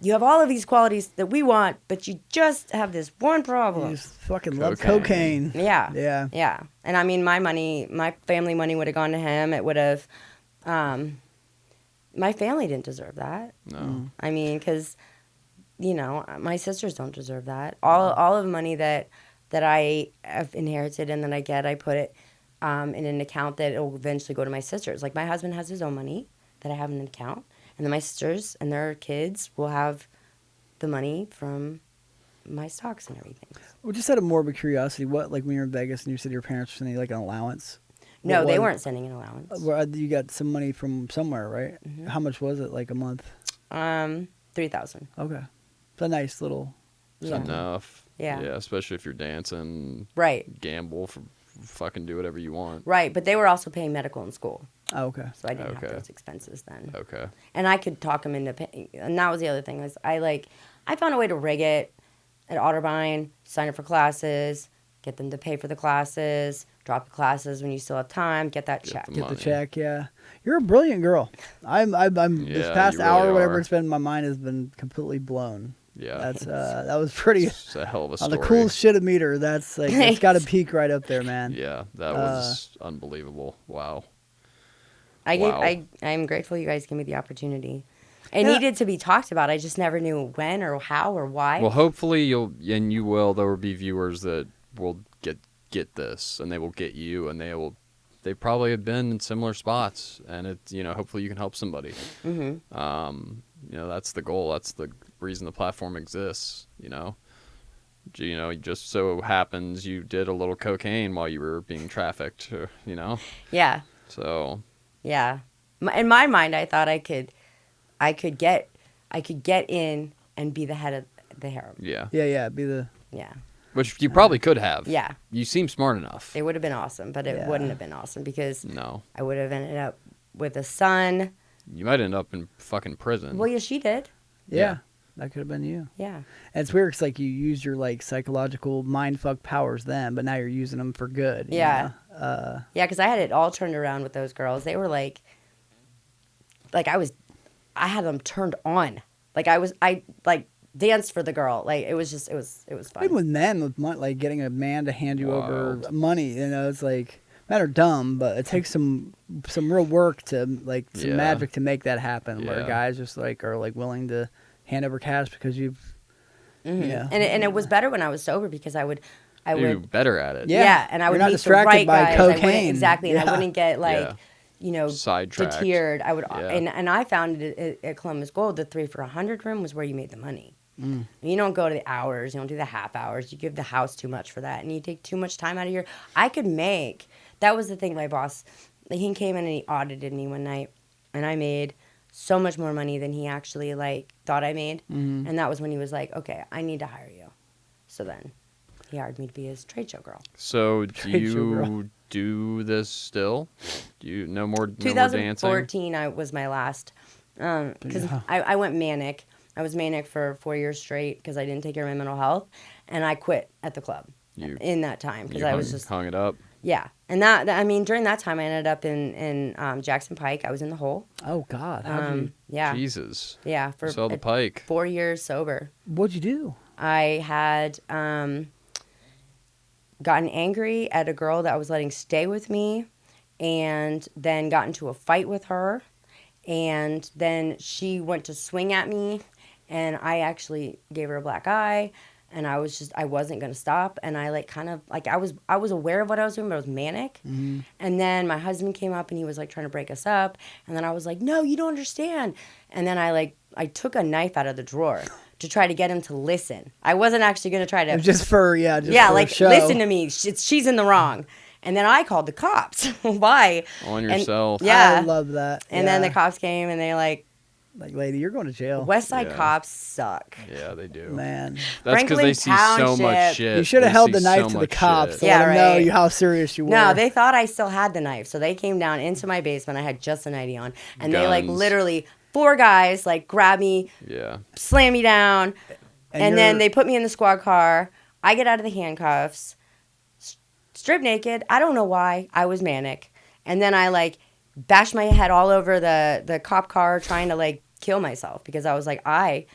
you have all of these qualities that we want, but you just have this one You problem. just fucking love Cocaine. cocaine. Yeah. Yeah. Yeah. And I mean, my family money would have gone to him. It would have, my family didn't deserve that. No. I mean, because, you know, my sisters don't deserve that. All of the money that I have inherited and that I get, I put it in an account that will eventually go to my sisters. Like my husband has his own money that I have in an account, and then my sisters and their kids will have the money from my stocks and everything. Well, just out of morbid curiosity, what, like when you're in Vegas and you said your parents were sending like an allowance? No, What they was- weren't sending an allowance. Well, you got some money from somewhere, right? Mm-hmm. How much was it? Like a month? 3,000. Okay. It's a nice little. It's Yeah. enough. Yeah. Yeah, especially if you're dancing, Right. gamble, fucking do whatever you want. Right, but they were also paying medical in school, Oh, okay. so I didn't Okay. have those expenses then. Okay. And I could talk them into paying. And that was the other thing is I found a way to rig it at Otterbein, sign up for classes, get them to pay for the classes, drop the classes when you still have time, get that check. the Get the money. check, yeah. You're a brilliant girl. I'm this Yeah, past you hour, really whatever are. it's been, my mind has been completely blown. Yeah. That's that was pretty. It's a hell of a On story. the cool shit meter, that's like it's got to peak right up there, man. Yeah, that was unbelievable. Wow. I'm grateful you guys gave me the opportunity. It Yeah. needed to be talked about. I just never knew when or how or why. Well, hopefully you will. There will be viewers that will get this, and they will get you, and they probably have been in similar spots, and hopefully you can help somebody. Mm-hmm. That's the goal. That's the reason the platform exists. It just so happens you did a little cocaine while you were being trafficked. Yeah. So. Yeah. In my mind, I thought I could get in and be the head of the harem. Yeah. Yeah. Be the. Yeah. Which you probably could have. Yeah. You seem smart enough. It would have been awesome, but it Yeah. wouldn't have been awesome because No. I would have ended up with a son. You might end up in fucking prison. Well, yeah, she did. Yeah. That could have been you. Yeah. And it's weird because like you used your like psychological mindfuck powers then, but now you're using them for good. you Yeah. know? Yeah, because I had it all turned around with those girls. They were like I had them turned on. I danced for the girl. Like it was fun. Even with men, with money, like getting a man to hand you over Wild. money, it's like not are dumb, but it takes some real work to like some Yeah. magic to make that happen. Where Yeah. guys just like are like willing to hand over cash because you've yeah. And it was better when I was sober because I would You're better at it. Yeah. and I You're would not meet the distracted right by guys. I wouldn't, cocaine. exactly, and Yeah. I wouldn't get like, Yeah. you know, Sidetracked. deterred. I would, Yeah. and I found it at Columbus Gold, the 3 for $100 room was where you made the money. You don't go to the hours. You don't do the half hours. You give the house too much for that, and you take too much time out of your. I could make. That was the thing. My boss, he came in and he audited me one night, and I made so much more money than he actually like thought I made, and that was when he was like, "Okay, I need to hire you." So then, he hired me to be his trade show girl. So do Trade show girl. you do this still? Do you no more dancing? 2014, I was my last, because I went manic. I was manic for 4 years straight because I didn't take care of my mental health, and I quit at the club in that time because You I was just hung it up. yeah. And that I mean during that time I ended up in Jackson Pike. I was in the hole. Oh God, how'd you? Yeah, Jesus. yeah, for Sell the pike. 4 years sober. What'd you do? I had gotten angry at a girl that I was letting stay with me, and then got into a fight with her, and then she went to swing at me, and I actually gave her a black eye, and I wasn't gonna stop, and I like kind of like I was aware of what I was doing, but I was manic, and then my husband came up and he was like trying to break us up, and then I was like, no, you don't understand, and then I took a knife out of the drawer to try to get him to listen. I wasn't actually gonna try to Just for yeah, for like show. listen to me. She's in the wrong. And then I called the cops. Why? On And- yourself. yeah. I love that. And then the Yeah. cops came and they like, lady, you're going to jail. West Side Yeah. cops suck. Yeah, they do. Man, That's because Franklin they see so much Township. shit. you should have They held see the knife so to the much cops shit. to Yeah, let them know right. how serious you were. No, they thought I still had the knife. So they came down into my basement. I had just a nightie on. And they like Guns. literally 4 guys like grab me, Yeah. slam me down. And then you're- they put me in the squad car. I get out of the handcuffs, strip naked. I don't know why. I was manic. And then I like bashed my head all over the cop car trying to like kill myself because I was like, I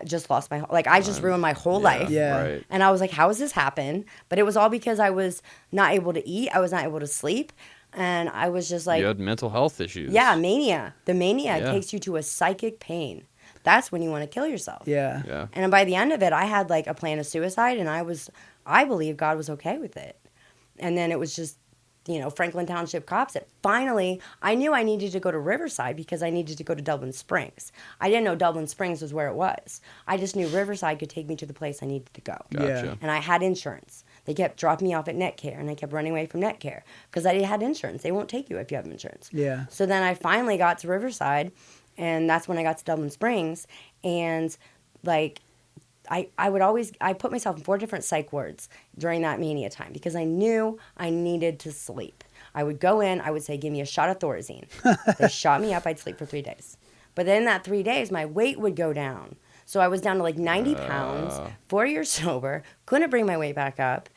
just lost my, like I just ruined my whole life. Yeah. Right. And I was like, how has this happened? But it was all because I was not able to eat. I was not able to sleep. And I was just like, You had mental health issues. yeah, mania. The mania Yeah. takes you to a psychic pain. That's when you want to kill yourself. Yeah. Yeah. And by the end of it, I had like a plan of suicide, and I believe God was okay with it. And then it was just, Franklin Township cops that finally, I knew I needed to go to Riverside because I needed to go to Dublin Springs. I didn't know Dublin Springs was where it was. I just knew Riverside could take me to the place I needed to go. Gotcha. Yeah. And I had insurance. They kept dropping me off at NetCare, and I kept running away from NetCare because I had insurance. They won't take you if you have insurance. Yeah. So then I finally got to Riverside, and that's when I got to Dublin Springs. And like, I put myself in 4 different psych wards during that mania time because I knew I needed to sleep. I would go in, I would say, give me a shot of Thorazine. They shot me up, I'd sleep for 3 days. But then in that 3 days, my weight would go down. So I was down to like 90 pounds, 4 years sober, couldn't bring my weight back up.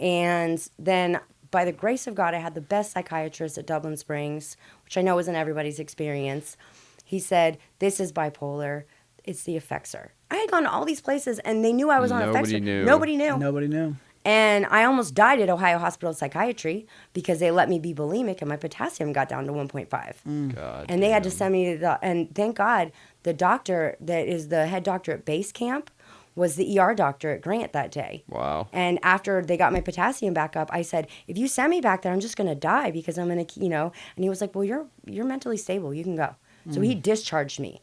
And then by the grace of God, I had the best psychiatrist at Dublin Springs, which I know isn't everybody's experience. He said, this is bipolar. It's the Effexor. I had gone to all these places, and they knew I was on Nobody Effexor. knew. Nobody knew. Nobody knew. And I almost died at Ohio Hospital of Psychiatry because they let me be bulimic, and my potassium got down to 1.5. God. And they had to damn. send me to and thank God, the doctor that is the head doctor at base camp was the ER doctor at Grant that day. Wow. And after they got my potassium back up, I said, if you send me back there, I'm just going to die because I'm going to, And he was like, well, you're mentally stable. You can go. So he discharged me.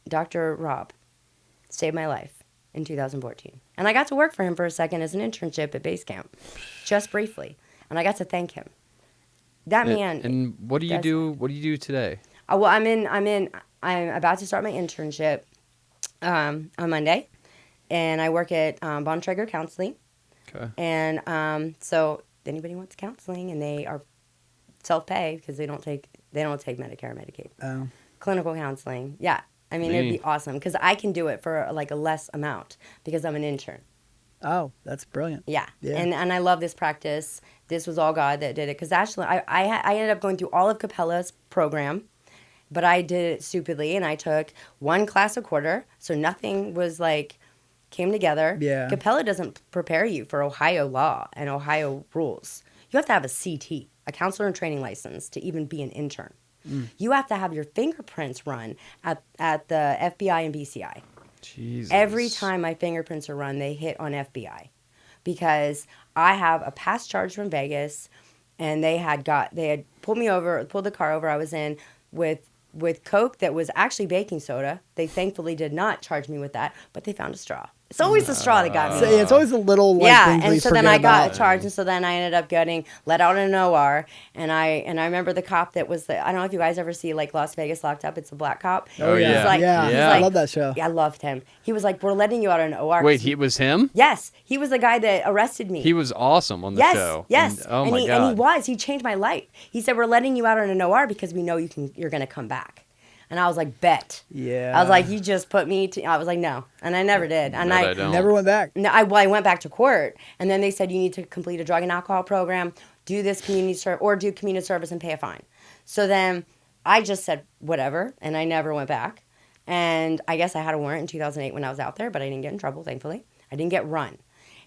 Dr. Rob saved my life in 2014. And I got to work for him for a second as an internship at base camp, just briefly. And I got to thank him. That man. And what do you that's- do? What do you do today? Well, I'm about to start my internship on Monday. And I work at Bontrager Counseling. Okay. And so if anybody wants counseling, and they are self-pay because they don't take Medicare or Medicaid. Oh. Clinical counseling. Yeah. I mean, it'd be awesome because I can do it for like a less amount because I'm an intern. Oh, that's brilliant. Yeah. Yeah. And I love this practice. This was all God that did it because actually I ended up going through all of Capella's program, but I did it stupidly, and I took 1 class a quarter, so nothing was like came together. Yeah. Capella doesn't prepare you for Ohio law and Ohio rules. You have to have a CT, a counselor in training license, to even be an intern. You have to have your fingerprints run at the FBI and BCI. Jesus. Every time my fingerprints are run, they hit on FBI because I have a past charge from Vegas, and they had pulled the car over I was in with Coke that was actually baking soda. They thankfully did not charge me with that, but they found a straw. It's always the straw that got me. So, yeah, it's always a little like Yeah, things we and so then forget I got about. charged, and so then I ended up getting let out in an OR, and I remember the cop that was I don't know if you guys ever see like Las Vegas Locked Up. It's a black cop. Oh yeah, He's like, yeah. he's Yeah. I like- love that show. Yeah, I loved him. He was like, we're letting you out in an OR. Wait, he was him? Yes, he was the guy that arrested me. He was awesome on the yes, show. yes. And, oh my And God. he changed my life. He said, we're letting you out in an OR because we know you're going to come back. And I was like, bet. Yeah. I was like, you just put me I was like, no. And I never did. And Bet I don't. Never went back. No, I went back to court, and then they said you need to complete a drug and alcohol program, do this community do community service and pay a fine. So then I just said whatever, and I never went back. And I guess I had a warrant in 2008 when I was out there, but I didn't get in trouble, thankfully. I didn't get run.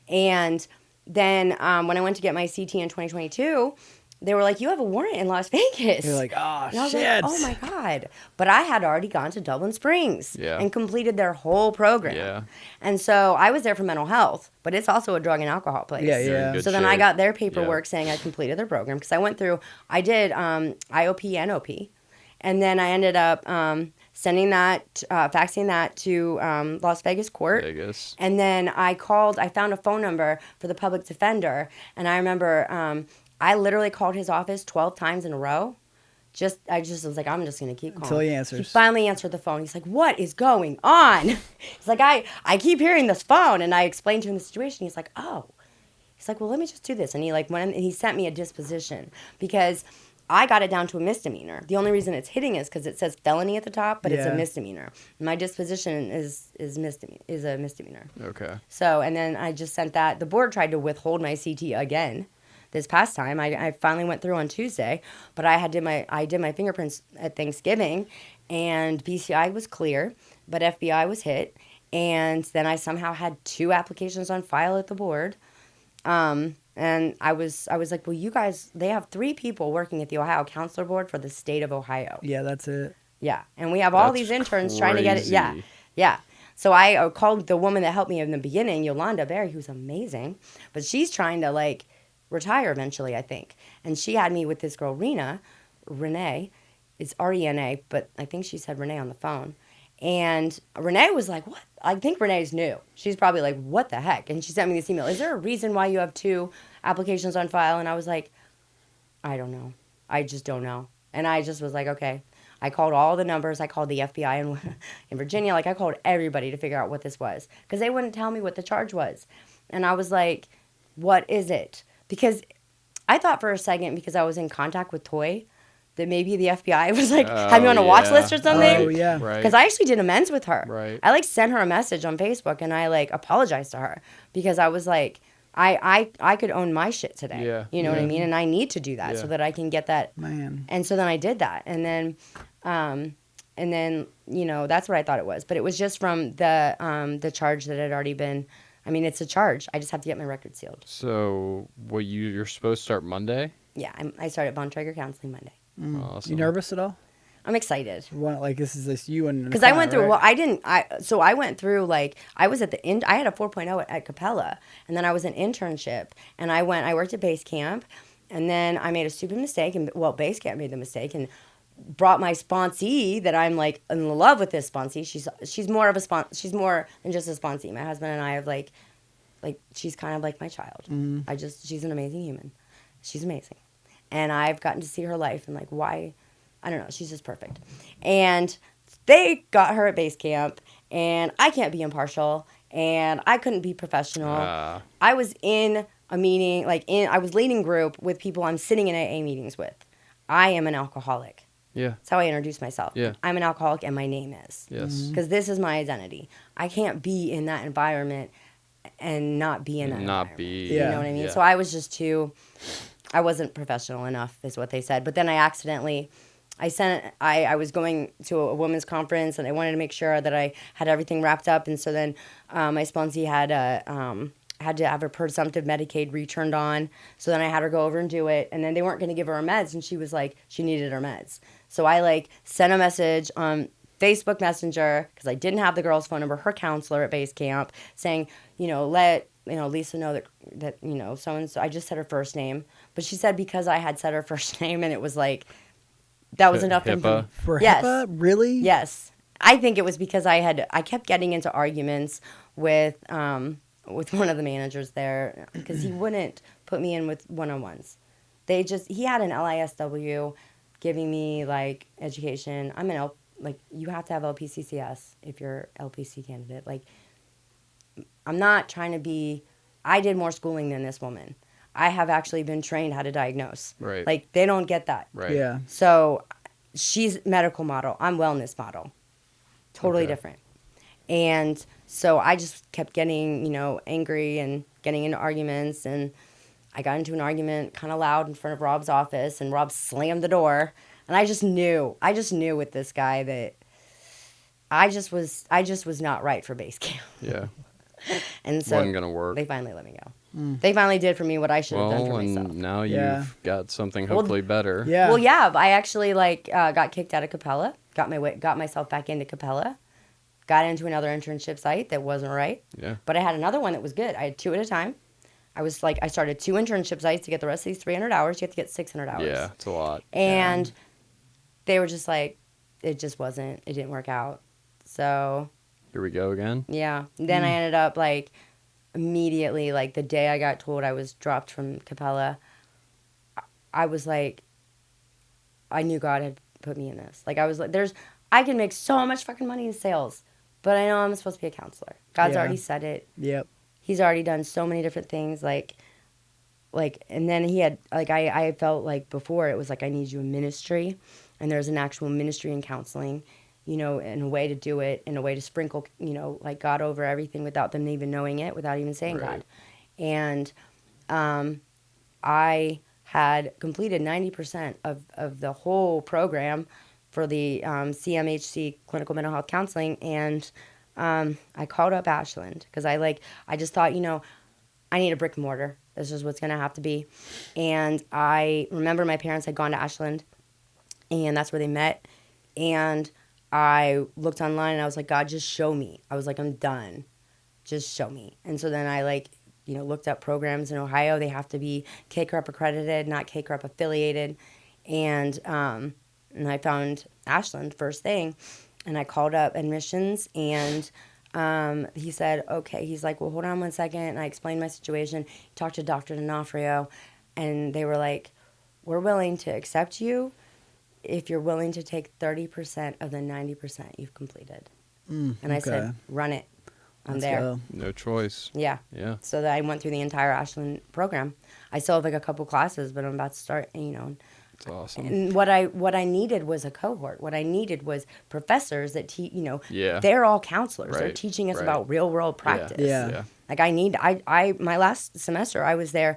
And then when I went to get my CT in 2022, they were like, you have a warrant in Las Vegas. You're like, oh And I was shit. like, oh my God. But I had already gone to Dublin Springs Yeah. and completed their whole program. Yeah. And so I was there for mental health, but it's also a drug and alcohol place. Yeah, You're in yeah. good So then I shape. got their paperwork saying I completed their program because I did IOP and OP. And then I ended up sending that, faxing that to Las Vegas court. Vegas. And then I found a phone number for the public defender. And I remember I literally called his office 12 times in a row. I just was like, I'm just going to keep calling. Until he answers. He finally answered the phone. He's like, what is going on? He's like, I keep hearing this phone. And I explained to him the situation. He's like, oh. He's like, well, let me just do this. And he went in and he sent me a disposition because I got it down to a misdemeanor. The only reason it's hitting is because it says felony at the top, but it's a Yeah. misdemeanor. My disposition is a misdemeanor. Okay. So, and then I just sent that. The board tried to withhold my CT again this past time. I finally went through on Tuesday, but I did my fingerprints at Thanksgiving, and BCI was clear, but FBI was hit, and then I somehow had 2 applications on file at the board. And I was like, well, you guys, they have 3 people working at the Ohio Counselor Board for the state of Ohio. Yeah, that's it. Yeah, and we have all That's these interns trying to get it. Yeah, crazy. yeah. So I called the woman that helped me in the beginning, Yolanda Berry, who's amazing, but she's trying to like retire eventually, I think. And she had me with this girl, Renee. It's RENA, but I think she said Renee on the phone. And Renee was like, what? I think Renee's new. She's probably like, what the heck? And she sent me this email. Is there a reason why you have 2 applications on file? And I was like, I don't know. I just don't know. And I just was like, okay. I called all the numbers. I called the FBI in Virginia. Like, I called everybody to figure out what this was. Because they wouldn't tell me what the charge was. And I was like, what is it? Because I thought for a second, because I was in contact with Toy, that maybe the FBI was like, had me on a watch list or something. Oh, yeah. Right. Because I actually did amends with her. Right. I like sent her a message on Facebook and I like apologized to her because I was like, I could own my shit today. Yeah. You know what I Yeah. mean? And I need to do that Yeah. so that I can get that. Man. And so then I did that. And then, you know, that's what I thought it was. But it was just from the charge that had already been, I mean, it's a charge. I just have to get my record sealed. So, you're supposed to start Monday? Yeah, I started Von Traeger Counseling Monday. Awesome. You nervous at all? I'm excited. Like this is this you and Because I Nicole, went through, right? well, I went through, like, I was at the end, I had a 4.0 at Capella, and then I was in internship, and I worked at base camp, and then I made a stupid mistake, and, well, base camp made the mistake, and brought my sponsee, that I'm, like, in love with this sponsee. She's more than just a sponsee. My husband and I have, like, she's kind of like my child. She's an amazing human. She's amazing. And I've gotten to see her life, and, like, why... I don't know. She's just perfect. And they got her at base camp, and I can't be impartial, and I couldn't be professional. I was in a meeting, I was leading group with people I'm sitting in AA meetings with. I am an alcoholic. Yeah. That's how I introduce myself. Yeah. I'm an alcoholic, and my name is. Yes. Because this is my identity. I can't be in that environment and not be in that environment. You know what I mean? Yeah. So I was just I wasn't professional enough, is what they said. But then I accidentally... I was going to a women's conference, and I wanted to make sure that I had everything wrapped up. And so then my sponsee had had to have her presumptive Medicaid returned on. So then I had her go over and do it. And then they weren't going to give her meds. And she was like, she needed her meds. So I like sent a message on Facebook Messenger, because I didn't have the girl's phone number, her counselor at base camp, saying, let Lisa know that so-and-so. I just said her first name. But she said because I had said her first name, and it was like, that was enough HIPAA? For yes. HIPAA? Really? Yes. I think it was because I kept getting into arguments with one of the managers there, because he wouldn't put me in with one-on-ones. He had an LISW giving me like education. You have to have LPCCS if you're LPC candidate. Like, I'm not trying to be, I did more schooling than this woman. I have actually been trained how to diagnose. Right. Like, they don't get that. Right. Yeah. So she's medical model. I'm wellness model. Totally different. And so I just kept getting, angry and getting into arguments. And I got into an argument kind of loud in front of Rob's office, and Rob slammed the door. And I just knew with this guy that I just was not right for base camp. Yeah. And so wasn't gonna work. They finally let me go. They finally did for me what I should have done for myself. And now you've got something hopefully better. Yeah. Well, yeah, I actually got kicked out of Capella, got myself back into Capella, got into another internship site that wasn't right. Yeah. But I had another one that was good. I had 2 at a time. I started 2 internship sites to get the rest of these 300 hours. You have to get 600 hours. Yeah, it's a lot. And they were just like, it didn't work out. So. Here we go again. Yeah. Then I ended up immediately, the day I got told I was dropped from Capella, I was like, I knew God had put me in this. I was like, I can make so much fucking money in sales, but I know I'm supposed to be a counselor. God's already said it. Yep. He's already done so many different things. And then he had, I felt like before it was I need you in ministry, and there's an actual ministry in counseling, and a way to do it, and a way to sprinkle, God over everything without them even knowing it, without even saying Right. God. And I had completed 90% of the whole program for the CMHC, Clinical Mental Health Counseling, and I called up Ashland, because I just thought, I need a brick and mortar. This is what's going to have to be. And I remember my parents had gone to Ashland, and that's where they met. And I looked online, and I was like, God, just show me. I was like, I'm done. Just show me. And so then I looked up programs in Ohio. They have to be K-CREP accredited, not K-CREP affiliated. And I found Ashland first thing. And I called up admissions, and he said, okay. He's like, well, hold on one second. And I explained my situation. Talked to Dr. D'Onofrio, and they were like, we're willing to accept you if you're willing to take 30% of the 90% you've completed. And I said, run it. I'm there. Go. No choice. Yeah. Yeah. So that I went through the entire Ashland program. I still have a couple classes, but I'm about to start, It's awesome. And what I needed was a cohort. What I needed was professors that they're all counselors. They're Right, teaching us right. about real world practice. Yeah. My last semester I was there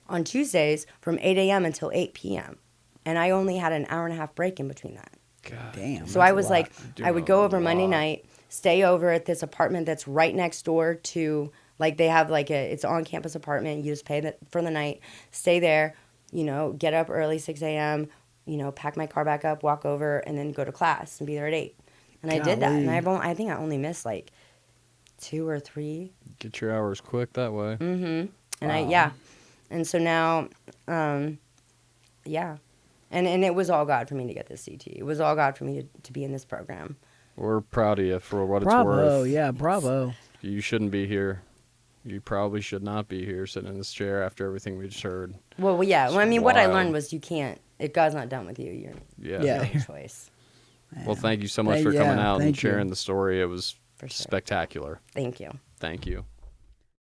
on Tuesdays from 8 a.m. until 8 p.m. And I only had an hour and a half break in between that. God. Damn. So that's I a was lot. I would go over Monday night, stay over at this apartment that's right next door to, they have it's on campus apartment. You just pay for the night, stay there, get up early, 6 a.m., pack my car back up, walk over, and then go to class and be there at 8. And I did that. And I think I only missed 2 or 3. Get your hours quick that way. Mm-hmm. And And so now, And it was all God for me to get this CT. It was all God for me to be in this program. We're proud of you for what Bravo. it's worth. Yeah, bravo. You shouldn't be here. You probably should not be here sitting in this chair after everything we just heard. Well, yeah. It's Well, I mean, what I wild. learned was you can't. If God's not done with you, you're Yeah. no choice. Well, thank you so much Thank- for coming yeah, out and thank you. sharing the story. It was For sure. spectacular. Thank you. Thank you.